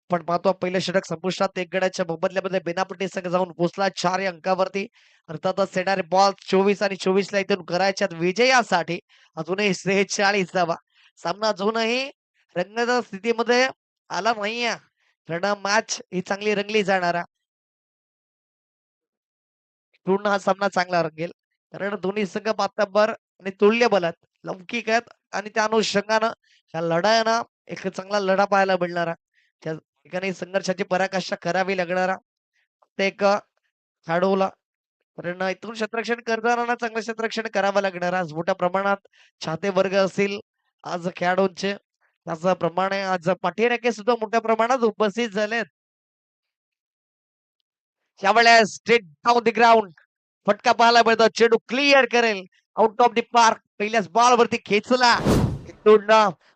पण पाहतो पहिलं षटक संपुष्टात 1 गड्याच्या मोबदल्यामध्ये बेनापट्टी संघ जाऊन पोहोचला 4 या अंकावरती. अर्थातच येणारे बॉल 24 आणि 24 ला इथून करायच्यात विजयासाठी. अजूनही 46 धावा. सामना अजूनही रंगत स्थितीमध्ये आला नाहीये. कारण मॅच ही चांगली रंगली जाणार. पूर्ण हा सामना चांगला रंगेल. कारण दोन्ही संघ मातब्बर आणि तुल्यबल आहेत, लौकिक आहेत आणि त्या अनुषंगानं या लढायांना एक चांगला लढा पाहायला मिळणार. त्या ठिकाणी संघर्षाची पराकाष्ठा करावी लागणार प्रत्येक खेळाडूला. कारण इथून क्षेत्ररक्षण करताना चांगलं क्षेत्ररक्षण करावं लागणार. आज मोठ्या प्रमाणात चाहते वर्ग असतील आज खेळाडूंचे. त्याचप्रमाणे आज पाठीराखे सुद्धा मोठ्या प्रमाणात उपस्थित झालेत. त्यावेळेस स्ट्रेट डाऊन द ग्राउंड फटका पाहायला मिळतो. चेंडू क्लिअर करेल आउट ऑफ द पार्क. पहिल्याच बॉल वरती खेचला. इथून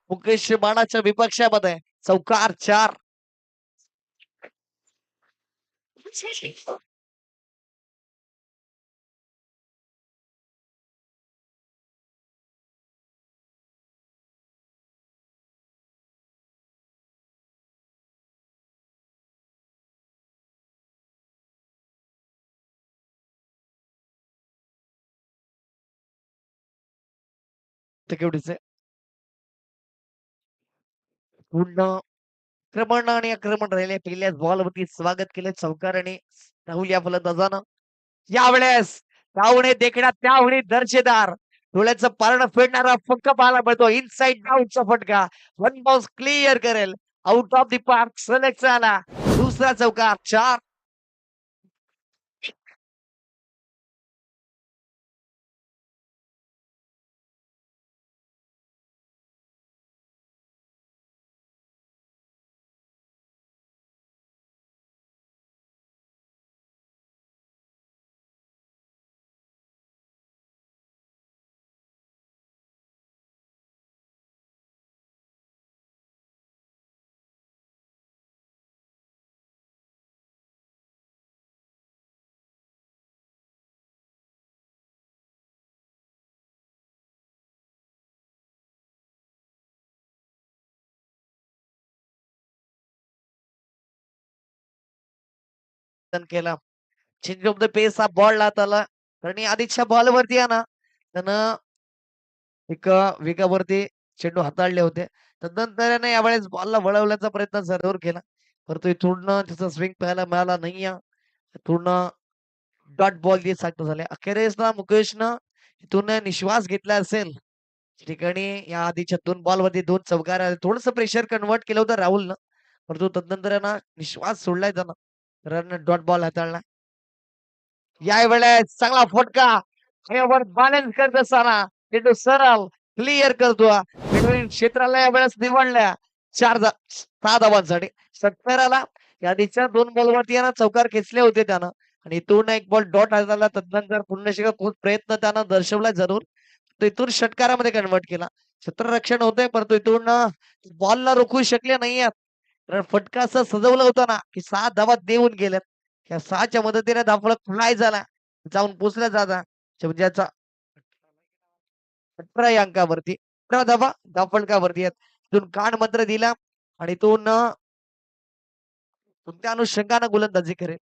मुकेश मानाच्या विपक्षामध्ये चौकार 4. केवढीचे पूर्ण आक्रमण आणि आक्रमण राहिले. पहिल्याच बॉलवरती स्वागत केलं चौकार आणि राहुल या फलंदाजानं. यावेळेस त्याहुणे देखण्यात त्याहुणे दर्जेदार डोळ्याचं पारणं फेडणारा फटका पाहायला मिळतो. इनसाइड डाऊनचा फटका. वन बाउन्स क्लिअर करेल. Out of the park select झाला. दुसरा चौकार 4. केला. चेंज ऑफ द पेस हा बॉल लात आला आणि आधीच्या बॉलवरती आहे ना त्यानं एक वेगावरती चेंडू हाताळले होते. तदनंतर याने यावेळेस बॉलला वळवण्याचा प्रयत्न जरूर केला. परंतु इथून त्याचा स्विंग पाहायला मिळाला नाही. इथून डॉट बॉल जे सांगतो झाले. अखेरीस ना मुकेशनं इथून निश्वास घेतला असेल. त्या ठिकाणी या आधीच्या 2 बॉलवरती 2 चौकार आले. थोडंसं प्रेशर कन्व्हर्ट केलं होतं राहुलनं. परंतु तदनंतर आहे ना निश्वास सोडलाय त्यानं. रन डॉट बॉल हाताळला. यावेळेस चांगला फटका यावर बॅलन्स करत असताना चेंडू सरळ क्लिअर करतो. मिडविकेट क्षेत्राला यावेळेस निवडल्या 6 धावांसाठी. षटकाराला यादीच्या 2 बॉलवरती यानं चौकार खेचले होते त्यानं आणि इथून एक बॉल डॉट झाला. तदनंतर पुन्हा खूप प्रयत्न त्यानं दर्शवला जरूर. तो इथून षटकारामध्ये कन्वर्ट केला. क्षेत्ररक्षण होतंय परंतु इथून बॉलला रोखू शकले नाहीयेत. कारण फटका असं सजवलं होतं ना की 6 धावा देऊन गेल्यात. या 6च्या मदतीने धावफलक फ्लाय झाला. जाऊन पोचला जाता म्हणजे 18 या अंकावरती 18 धावा धावफलकावरती आहेत. इथून कान मंत्र दिला आणि इथून कोणत्या अनुषंगानं गोलंदाजी करेल.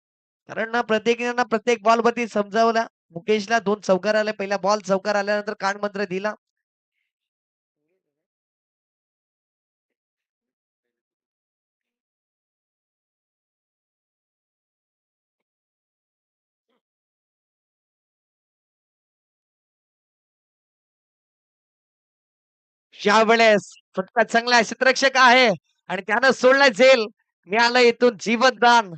कारण ना प्रत्येकानं प्रत्येक बॉलवरती समजावला. मुकेशला 2 चौकार आले. पहिला बॉल चौकार आल्यानंतर कान मंत्र दिला. यावेळेस फटका चांगला क्षेत्ररक्षक आहे आणि त्यानं सोडला झेल. मिळालं इथून जीवनदान.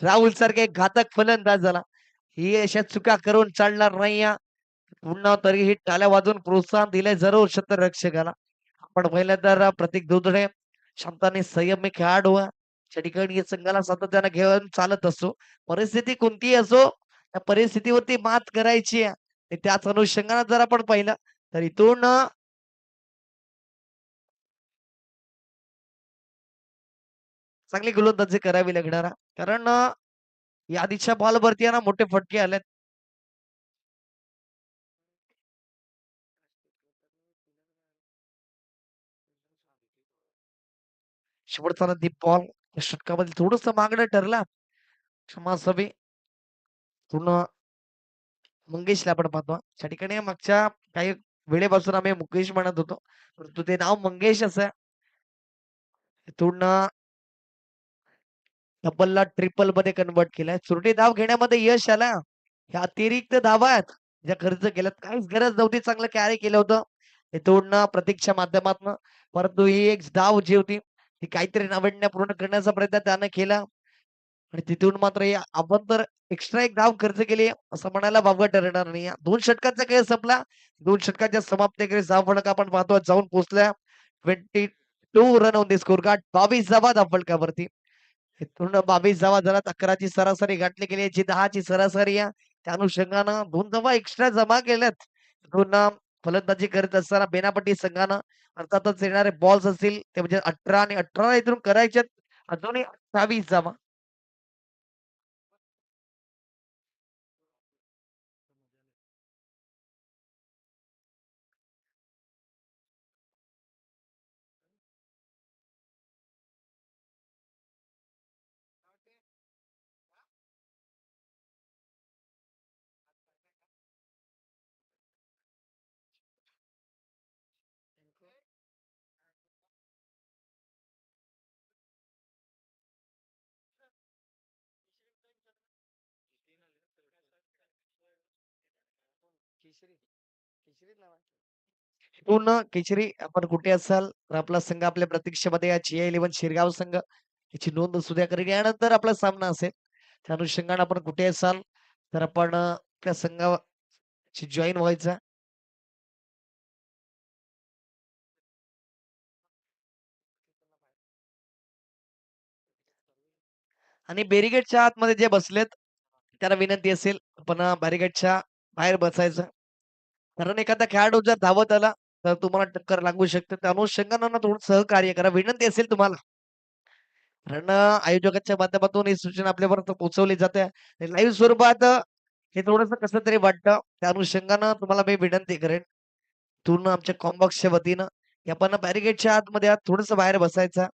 राहुल सारखे घातक फलंदाज झाला. ही अशा चुका करून चालणार नाही. पुन्हा तरीही टाळ्या वाजवून प्रोत्साहन दिले जरूर क्षेत्ररक्षकाला. आपण पाहिलं तर प्रतीक दुधडे शांताने संयमी खेळाडू आहे. त्या ठिकाणी या संघाला सातत्याने घेऊन चालत असतो. परिस्थिती कोणतीही असो त्या परिस्थितीवरती मात करायची आहे. आणि त्याच अनुषंगाने जर आपण पाहिलं तर इथून चांगली गोलंदाजी करावी लागणार आहे. कारण या आधीच्या बॉलवरती आहे ना मोठे फटके आलेत. शेवटचा दीप बॉल या षटकामध्ये थोडस मागणं ठरला. क्षमा असावी. पूर्ण मंगेशला आपण पाहतो. त्या ठिकाणी मागच्या काही वेळेपासून आम्ही मुकेश म्हणत होतो. परंतु ते नाव मंगेश असं आहे. इथून डबलला ट्रिपल मध्ये कन्वर्ट केलाय. चुरटी धाव घेण्यामध्ये यश आला. ह्या अतिरिक्त धावा आहेत ज्या खर्च केल्यात. काहीच गरज नव्हती. चांगलं कॅरी केलं होतं. इथून प्रतीकच्या माध्यमातून परंतु ही एक धाव जी होती ती काहीतरी नाविन्य पूर्ण करण्याचा प्रयत्न त्यानं केला आणि तिथून मात्र आपण तर एक्स्ट्रा एक धाव खर्च केली असं म्हणायला वावगं ठरणार नाही. 2 षटकांचा खेळ संपला. 2 षटकांच्या समाप्तीकडे 6 फलक आपण पाहतो जाऊन पोहोचल्या. 22 run on the score card. 22 धावा धावफलकावरती. इथून 22 धावा झाल्यात. 11ची सरासरी गाठली गेली आहे. जी 10ची सरासरी आहे. त्या अनुषंगानं 2 धावा एक्स्ट्रा जमा केल्यात. इथून फलंदाजी करत असताना बेनापट्टी संघानं अर्थातच येणारे बॉल्स असतील ते म्हणजे 18 आणि 18 इथून करायच्यात. अजूनही 28 धावा. पूर्ण केशरी आपण कुठे असाल तर आपला संघ आपल्या प्रतीक्षेमध्ये या GI11 शिरगाव संघ याची नोंद सुद्धा करेल. यानंतर आपला सामना असेल. त्या अनुषंगाने आपण कुठे असाल तर आपण त्या संघाची जॉईन व्हायचा. आणि बॅरिगेटच्या आतमध्ये जे बसलेत त्यांना विनंती असेल पण बॅरिगेटच्या बाहेर बसायचं. कारण एखादा खेळाडू जर धावत आला तर तुम्हाला टक्कर लागू शकते. त्या अनुषंगाने थोडं सहकार्य करा. विनंती असेल तुम्हाला. कारण आयोजकांच्या माध्यमातून ही सूचना आपल्यापर्यंत पोहोचवली जाते. लाईव्ह स्वरूपात हे थोडंसं कसं तरी वाटतं. त्या अनुषंगानं तुम्हाला मी विनंती करेन. पूर्ण आमच्या कॉम्बॉक्सच्या वतीनं की आपण बॅरिगेटच्या आतमध्ये थोडंसं बाहेर बसायचं.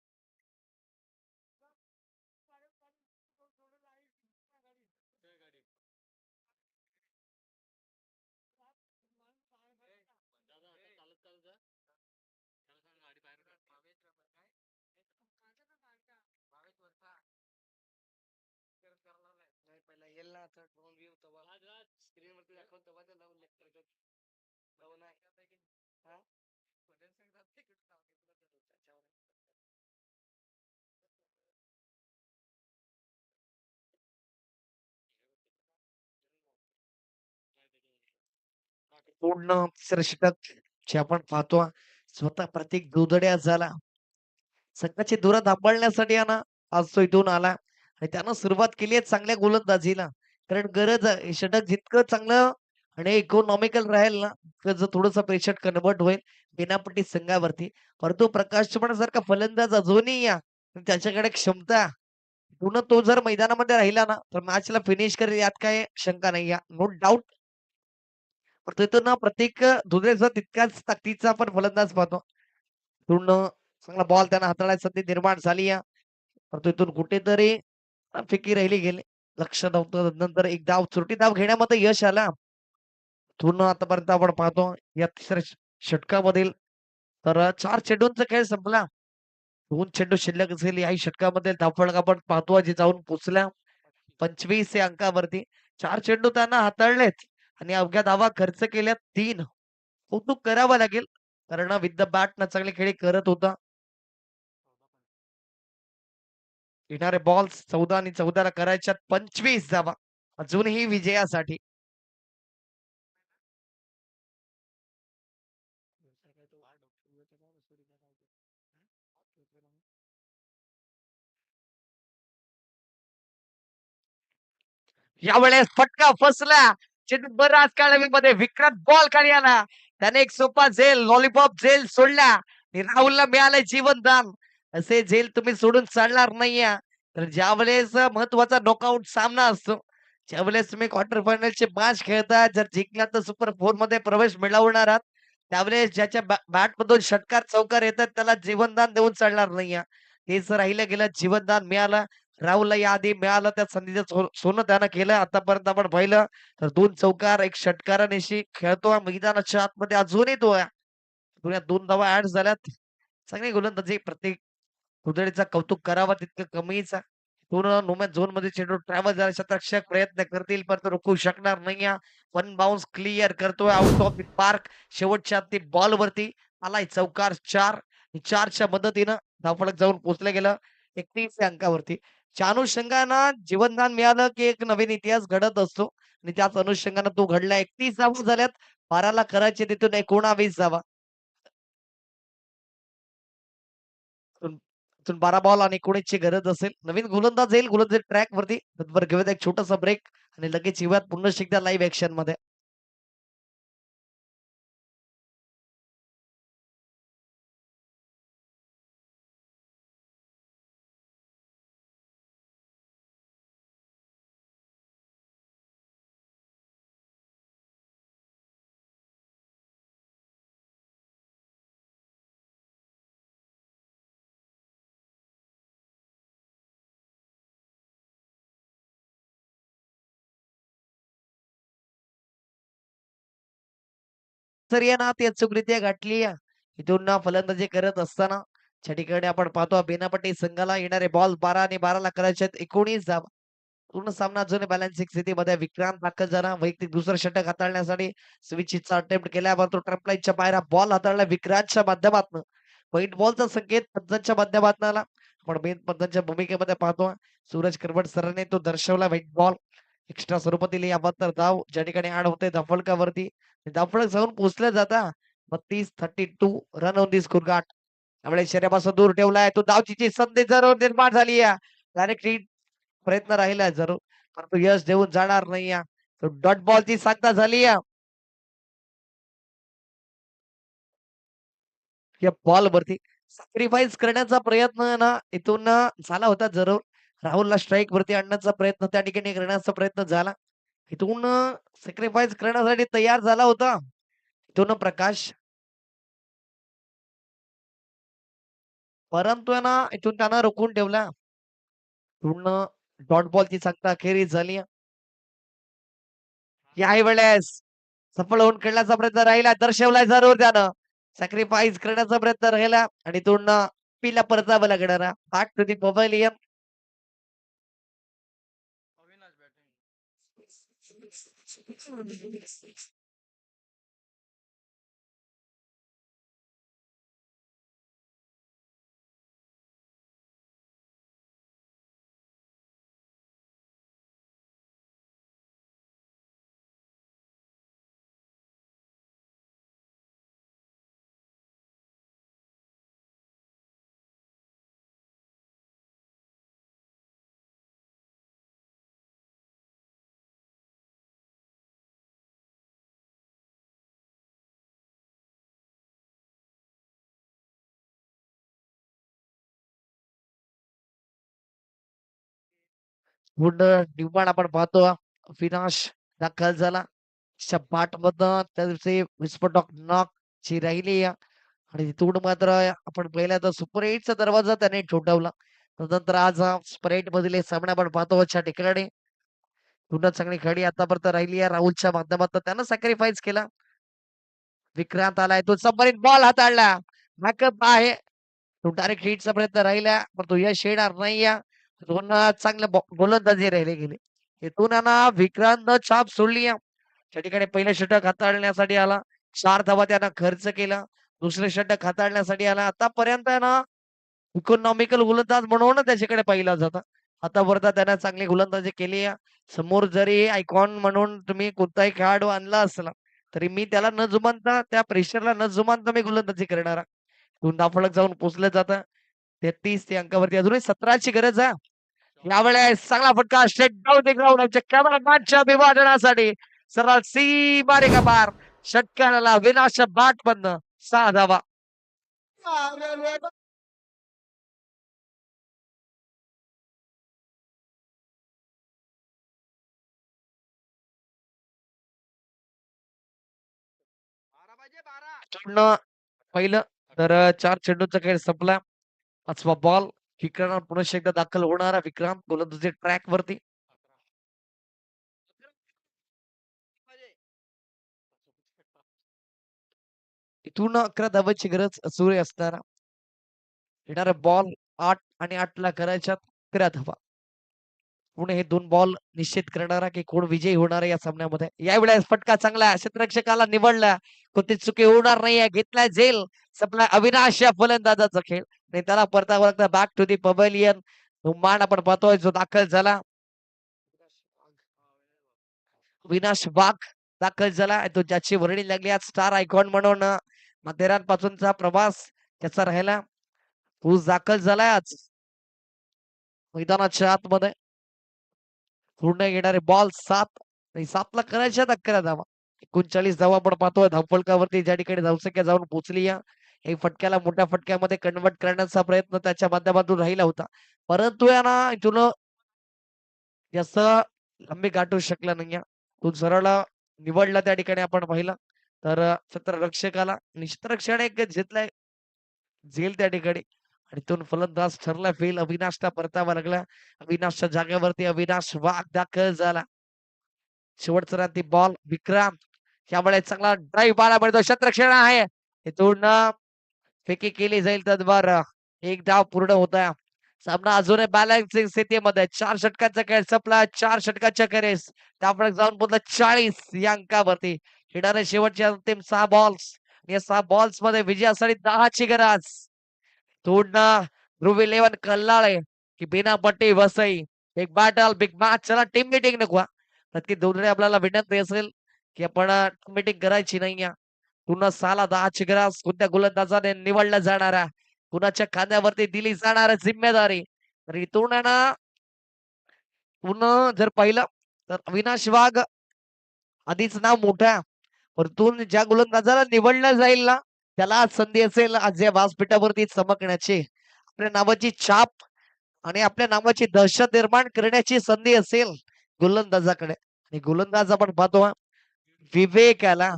पूर्ण तिसरं षटक जे आपण पाहतो स्वतः प्रत्येक दुधड्या झाला संघाची धुरा थांबवण्यासाठी आहे ना आज तो इथून आला आणि त्यानं सुरुवात केली आहे चांगल्या गोलंदाजीला. कारण गरज आहे. हे षटक जितकं चांगलं आणि इकॉनॉमिकल राहील ना तितकं थोडंसं प्रेशर कन्वर्ट होईल बिनापट्टी संघावरती. परंतु प्रकाश चव्हाण सारखा फलंदाज अजूनही या त्याच्याकडे क्षमता पूर्ण तो जर मैदानामध्ये राहिला ना तर मॅचला फिनिश करेल यात काय शंका नाही. No doubt. तिथून ना प्रत्येक दुसऱ्याचा तितकाच ताकदीचा आपण फलंदाज पाहतो. पूर्ण चांगला बॉल त्यांना हाताळायची संधी निर्माण झाली या परंतु इथून कुठेतरी फिकी राहिली गेली. लक्ष नव्हतं. नंतर एक धाव चुरटी धाव घेण्यामध्ये यश आला. पूर्ण आतापर्यंत आपण पाहतो या तिसऱ्या षटकामधील तर 4 चेंडूंचा खेळ संपला. 2 चेंडू शिल्लक असेल या षटकामध्ये धावफलक आपण पाहतो जे जाऊन पोहोचल्या 25 या अंकावरती. 4 चेंडू त्यांना हाताळलेत आणि अवघ्या धावा खर्च केल्या 3. कौतुक करावं लागेल कारण विथ द बॅट न चांगले खेळी करत होता. येणारे बॉल्स 14 आणि 14 ला करायच्यात 25 धावा अजूनही विजयासाठी. यावेळेस फटका फसला. चेंडू बराच काळामध्ये विक्रत बॉल खाली आला. त्याने एक सोपा झेल लॉलीपॉप झेल सोडला आणि राहुलला मिळालंय जीवनदान. असे झेल तुम्ही सोडून चालणार नाहीये. तर ज्यावेळेस महत्वाचा नॉकआउट सामना असतो ज्यावेळेस तुम्ही क्वार्टर फायनलचे मॅच खेळता जर जिंकला तर सुपर 4 मध्ये प्रवेश मिळवणार आहात त्यावेळेस ज्याच्या बॅट मधून षटकार चौकार येतात त्याला जीवनदान देऊन चालणार नाहीये. हेच राहिलं गेलं जीवनदान मिळालं. राहुलला याआधी मिळालं त्या संधीचं सोनं त्यानं केलं. आतापर्यंत आपण पाहिलं तर 2 चौकार, 1 षटकारानिशी खेळतो मैदानाच्या आतमध्ये अजूनही तो आहे. पुण्यात 2 धावा ऍड झाल्यात. चांगली गोलंदाजी प्रत्येक कुदळीचा कौतुक करावा तितकं कमीच आहे. पूर्ण नो झोन मध्ये चेंडू ट्रॅव्हल झाला शतरक्षक प्रयत्न करतील परंतु रोखू शकणार नाही. वन बाउन्स क्लिअर करतोय आउट ऑफ द पार्क. शेवटच्या ती बॉल वरती आलाय चौकार 4. 4च्या मदतीनं धावफलक जाऊन पोहोचलं गेलं 31 या अंकावरती. च्या अनुषंगानं जीवनदान मिळालं की एक नवीन इतिहास घडत असतो आणि त्याच अनुषंगानं तो घडला. 31 धावा झाल्यात. 12 करायचे तिथून 19 धावा. 12 बॉल आणि 19 ची गरज असेल. नवीन गोलंदाज येईल गोलंदाज ट्रॅक वरती तत्पर घेऊयात एक छोटासा ब्रेक आणि लगेच येऊयात पुन्हा एकदा लाईव्ह ऍक्शन मध्ये. तर या ना ती अचूकरित्या गाठली आहे. इथून ना फलंदाजी करत असताना त्या ठिकाणी आपण पाहतो बिनापट्टी संघाला येणारे बॉल 12 आणि 12 ला करायचे 19 धावा. पूर्ण सामना अजूनही बॅलन्सिंग स्थितीमध्ये विक्रांत दाखल झाला. वैयक्तिक दुसरं षटक हाताळण्यासाठी स्विचचा अटेम्प्ट केला, परंतु ट्रम्प लाईनच्या बाहेर बॉल हाताळला विक्रांतच्या माध्यमातून. व्हाईट बॉलचा संकेत पंचांच्या माध्यमातून आला. आपण मेन पंचांच्या भूमिकेमध्ये पाहतो सूरज करवट सरांनी तो दर्शवला. व्हाईट बॉल एक्स्ट्रा स्वरूपातील याबद्दल धाव ज्या ठिकाणी ऍड होते धावफलकावरती धावफलक जाऊन पोहोचले जाता 32-32 रन ऑन दी स्कोर गाठ. त्यामुळे शरीरापासून दूर ठेवलाय तो. धावचीची संधी जरूर निर्माण झाली आहे. डायरेक्ट प्रयत्न राहिला जरूर, परंतु यश देऊन जाणार नाही. तो डॉट बॉलची सांगता झाली या बॉल वरती सॅक्रिफाईस करण्याचा प्रयत्न ना इथून झाला होता जरूर. राहुलला स्ट्राईक वरती आणण्याचा प्रयत्न त्या ठिकाणी करण्याचा प्रयत्न झाला. इथून सॅक्रिफाईस करण्यासाठी तयार झाला होता इथून प्रकाश, परंतु आहे ना इथून त्यानं रोखून ठेवला. पूर्ण डॉट बॉलची सांगता अखेरीस झाली. याही वेळेस सफल होऊन खेळण्याचा प्रयत्न राहिला, दर्शवलाय जरूर त्यानं. सॅक्रिफाईस करण्याचा प्रयत्न राहिला आणि इथून पिला परतावं लागणार. Back to the pavilion. Avinash batting पूर्ण डिमांड आपण पाहतो. अविनाश दाखल झाला. शपाट मधनं त्या दिवशी विस्फोटक नॉक ची राहिली आणि तिथून मात्र आपण पहिल्यांदा सुपर एटचा दरवाजा त्याने ठोठावला. त्यानंतर आज सुपर एट मधील सामना आपण पाहतो अशा ठिकाणी पुन्हा चांगली खेळी आतापर्यंत राहिली आहे. राहुलच्या माध्यमातून त्यानं सॅक्रिफाईस केला. विक्रांत आलाय तो सबमरीन बॉल हाताळला. बॅकअप आहे तो डायरेक्ट हिटचा प्रयत्न राहिला पण तो यश येणार नाही. दोन चांगल्या गोलंदाजी राहिले गेले. इथून ना विक्रांत छाप सोडली. त्या ठिकाणी पहिले षटक हाताळण्यासाठी आला. 4 धावा त्यानं खर्च केला. दुसरे षटक हाताळण्यासाठी आला. आतापर्यंत ना इकॉनॉमिकल गोलंदाज म्हणून त्याच्याकडे पाहिला जातं. आतापर्यंत त्यानं चांगली गोलंदाजी केली. समोर जरी आयकॉन म्हणून तुम्ही कोणताही खेळाडू आणला असला तरी मी त्याला न जुमानता त्या प्रेशरला न जुमानता मी गोलंदाजी करणार. दोन फलक जाऊन पोचलं जातं. 33 ते अंकावरती अजूनही 17ची गरज आहे. यावेळेस चांगला फटका स्ट्रेट डाऊन द ग्राउंड आमच्या कॅमेरामॅनच्या अभिवादनासाठी सरळ सीमारे का पार षटकाराला विनाश बाट मधनं 6 धावा. पूर्ण पहिलं तर 4 चेंडूचा खेळ संपला. 5वा बॉल विक्रांत पुन्हा एकदा दाखल होणारा विक्रांत गोलंदाजी ट्रॅक वरती. इथून 11 धावांची गरज सुरू असताना येणारा बॉल 8 आणि 8 ला करायच्यात 11 धावा. पुणे हे 2 बॉल निश्चित करणारा की कोण विजयी होणार आहे या सामन्यामध्ये. यावेळेस फटका चांगला क्षेत्ररक्षकाला निवडला. कोणती चुकी होणार नाही. घेतलाय झेल संपला अविनाश या फलंदाजाचा खेळ आणि त्याला परतावं लागतं बॅक टू दी पवेलियन. मान आपण पाहतोय जो दाखल झाला अविनाश वाघ दाखल झाला. तो ज्याची वर्णी लागली आज स्टार आयकॉन म्हणून माथेरानपासूनचा प्रवास त्याचा राहिला. ऊस दाखल झालाय आज मैदानाच्या आतमध्ये. पूर्ण येणारे बॉल 7 आणि 7 ला करायच्या 11 धावा. 39 धावा आपण पाहतोय धावफलकावरती ज्या ठिकाणी धावसंख्या जाऊन पोहोचली. एक फटक्याला मोठ्या फटक्यामध्ये कन्वर्ट करण्याचा प्रयत्न त्याच्या माध्यमातून राहिला होता, परंतु या ना इथून जास्त लांबी गाठू शकला नाही. तो सरळ निवडला त्या ठिकाणी आपण पाहिलं तर क्षेत्ररक्षकाला क्षेत्ररक्षकाने एक घेतलाय झेल त्या ठिकाणी आणि तो फलंदाज ठरला फेल. अविनाशला परतावा लागला. अविनाशच्या जागेवरती अविनाश वाघ दाखल झाला. शेवटचा रात्री बॉल विक्रांत यावेळेस चांगला ड्राईव्ह पाहायला मिळतो. क्षेत्ररक्षण आहे इथून फेकी केली जाईल तद्वार एक धाव पूर्ण होता. सामना अजूनही बॅलन्सिंग स्थितीमध्ये 4 षटकांचा खेळ संपला. 4 षटकांच्या खेळेस त्यामुळे जाऊन पोहोचला 40 या अंकावरती. खेळणारे शेवटचे अंतिम 6 बॉल्स. या 6 बॉल्स मध्ये विजयासाठी 10 ची गरज. तोडणं ध्रुव 11 कल्लाळे की बिना पट्टी वसई. एक बॅटल बिग मॅच. चला टीम मीटिंग नको हा. नक्की दोन्ही आपल्याला विनंती असेल की आपण मीटिंग करायची नाही. पुन्हा 6ला 10 ची गरज. कोणत्या गोलंदाजाने निवडलं जाणारा, कुणाच्या खांद्यावरती दिली जाणार जिम्मेदारी. तर इथून आहे ना पुन्हा जर पाहिलं तर अविनाश वाघ आधीच नाव मोठं आहे. परंतु ज्या गोलंदाजाला निवडलं जाईल ना त्याला आज संधी असेल आज या व्यासपीठावरती चमकण्याची. आपल्या नावाची छाप आणि आपल्या नावाची दहशत निर्माण करण्याची संधी असेल गोलंदाजाकडे. आणि गोलंदाज आपण पाहतो विवेक आला.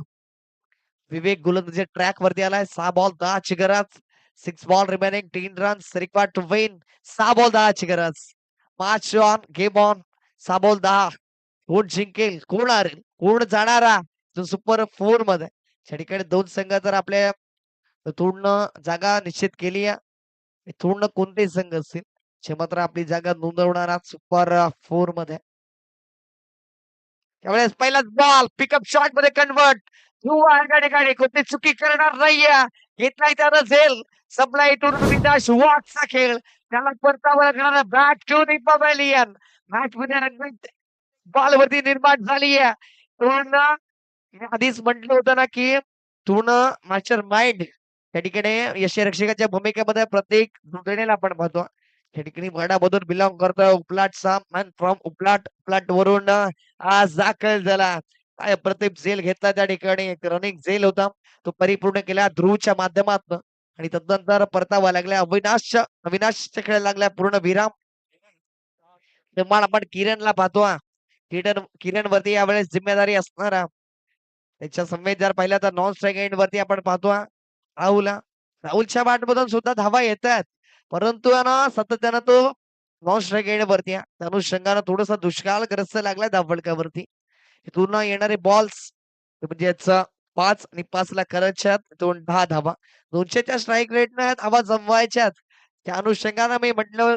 विवेक गोलंदाजी ट्रॅक वरती आलाय. 6 बॉल 10 ची गरज. 6 ball remaining 3 runs required to win. 6 ball 10 ची गरज. Match on game on. 6 ball 10. कोण जिंकेल कोण हारेल कोण जाणारा जो सुपर 4 मध्ये. त्या ठिकाणी 2 संघ जर आपल्या तोडणं जागा निश्चित केली आहे. तोडणं कोणतेही संघ असतील जे मात्र आपली जागा नोंदवणारा सुपर 4 मध्ये. त्यावेळेस पहिलाच बॉल पिकअप शॉट मध्ये कन्वर्ट. गाडी कोणती चुकी करणार नाहीये. घेतलाय त्यानं झेल. संपला इथून अविनाश वाघचा खेळ. त्याला परतावा लागणार back to the pavilion. Match मध्ये रंगीत बॉल वरती निर्माण झाली आहे. मी आधीच म्हटलं होतं ना की मास्टर माइंड त्या ठिकाणी यष्टीरक्षकाच्या भूमिकेमध्ये प्रत्येक दुधणीला आपण पाहतो. त्या ठिकाणी वर्णामधून बिलॉंग करतोय उपलाटचा मॅन फ्रॉम उपलाट वरून आज दाखल झाला. काय अप्रतिम झेल घेतला त्या ठिकाणी. एक रनिंग झेल होता तो परिपूर्ण केला ध्रुवच्या माध्यमातून. आणि तदनंतर परतावा लागला अविनाशच्या खेळ लागला पूर्ण विराम. तेव्हा आपण किरणला पाहतो. किरण वरती यावेळेस जिम्मेदारी असणार. त्याच्या समेत जर पाहिलं तर नॉन स्ट्राईक एंड वरती आपण पाहतो राहुलच्या बॅटमधून सुद्धा धावा येतात. परंतु ना सातत्यानं तो नॉन स्ट्राईक एंड वरती त्या अनुषंगानं थोडासा दुष्काळग्रस्त लागलाय धावफलकावरती. इथून येणारे बॉल्स म्हणजे 5 आणि 5 ला करायच्यात. 10 धावा 200च्या स्ट्राईक रेटनं धावा जमवायच्यात. त्या अनुषंगानं मी म्हटलं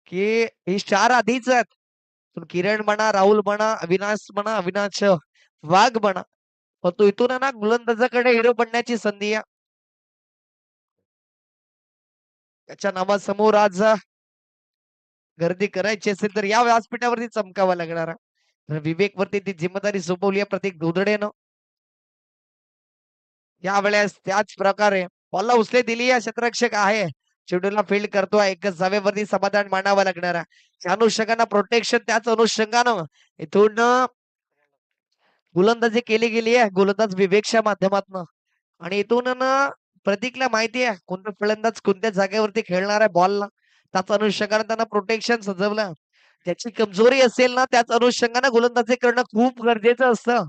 की ही 4 आधीच आहेत. किरण म्हणा राहुल म्हणा अविनाश म्हणा अविनाश वाघ म्हणा. पण तो इथून ना गोलंदाजाकडे हिरो बनण्याची संधी आहे. त्याच्या नावासमोर आज गर्दी करायची असेल तर या व्यासपीठावरती चमकावा लागणार. विवेक वरती ती जिम्मेदारी सोपवली आहे प्रत्येक दुधडेनं. यावेळेस त्याच प्रकारे बॉलला उचले दिली आहे. क्षेत्ररक्षक आहे शेड्यूलला फील्ड करतोय. एकच जावेवरती समाधान मांडावं लागणार आहे. त्या अनुषंगानं प्रोटेक्शन त्याच अनुषंगानं इथून गोलंदाजी केली गेली आहे गोलंदाज विवेकच्या माध्यमातून. आणि इथून प्रतीकला माहिती आहे कोणता फलंदाज कोणत्या जागेवरती खेळणार आहे बॉलला. त्याच अनुषंगाने त्यांना प्रोटेक्शन सजवलं. त्याची कमजोरी असेल ना त्याच अनुषंगाने गोलंदाजी करणं खूप गरजेचं असतं.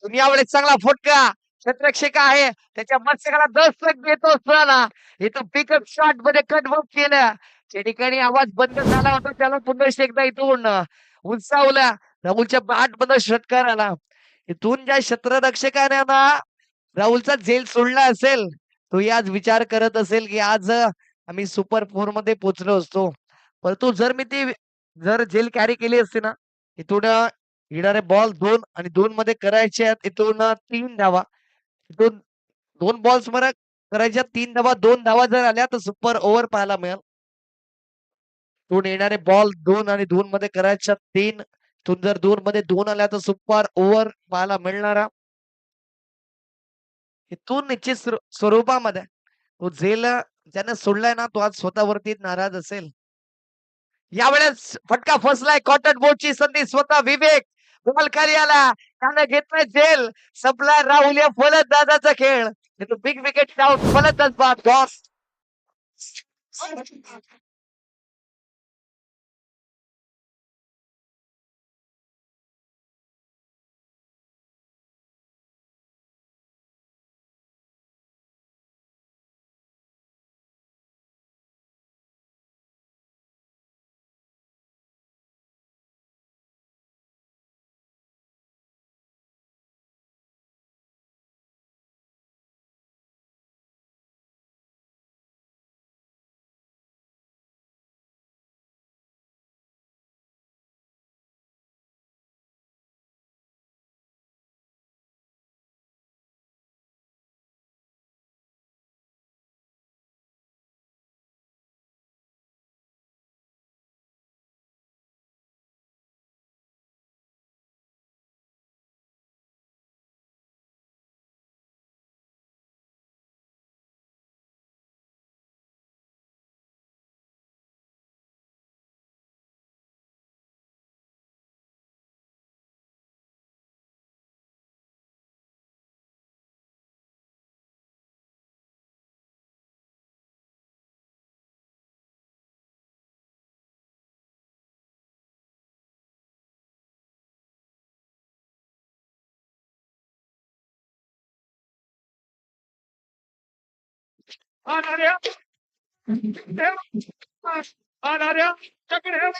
यावेळेस चांगला फटका क्षेत्ररक्षक आहे त्याच्या मत्स्यकाला दस्तक देतो असताना इथं पिकअप शॉट मध्ये कन्वर्ट केलं. त्या ठिकाणी आवाज बंद झाला होता त्याला पुन्हा एकदा इथून उंचावला. राहुलच्या बॅट मध्ये षटकार आला. इथून ज्या क्षेत्ररक्षकाने ना राहुलचा झेल सोडला असेल तो आज विचार करत असेल की आज आम्ही सुपर 4 मध्ये पोहोचलो असतो. परंतु जर मी ती झेल कॅरी केली असती ना इथून येणारे बॉल 2 आणि 2 मध्ये करायचे आहेत. इथून 3 धावा. इथून 2 बॉल्स मध्ये करायच्या 3 धावा. 2 धावा जर आल्या तर सुपर ओव्हर पाहायला मिळेल. इथून येणारे बॉल 2 आणि 2 मध्ये करायच्या 3. इथून जर 2 मध्ये 2 आल्या तर सुपर ओव्हर पाहायला मिळणारा. इथून निश्चित स्वरूपामध्ये तो झेल ज्याने सोडलाय ना तो आज स्वतःवरती नाराज असेल. यावेळेस फटका फसलाय. कॉटन बोर्डची संधी स्वतः विवेक बॉल खाली आला. त्यानं घेतलाय झेल. संपला राहुल या फलंदाजाचा खेळ. Big wicket out. फलंदाज बाद. गॉस. अनार्या अनार्या चक्र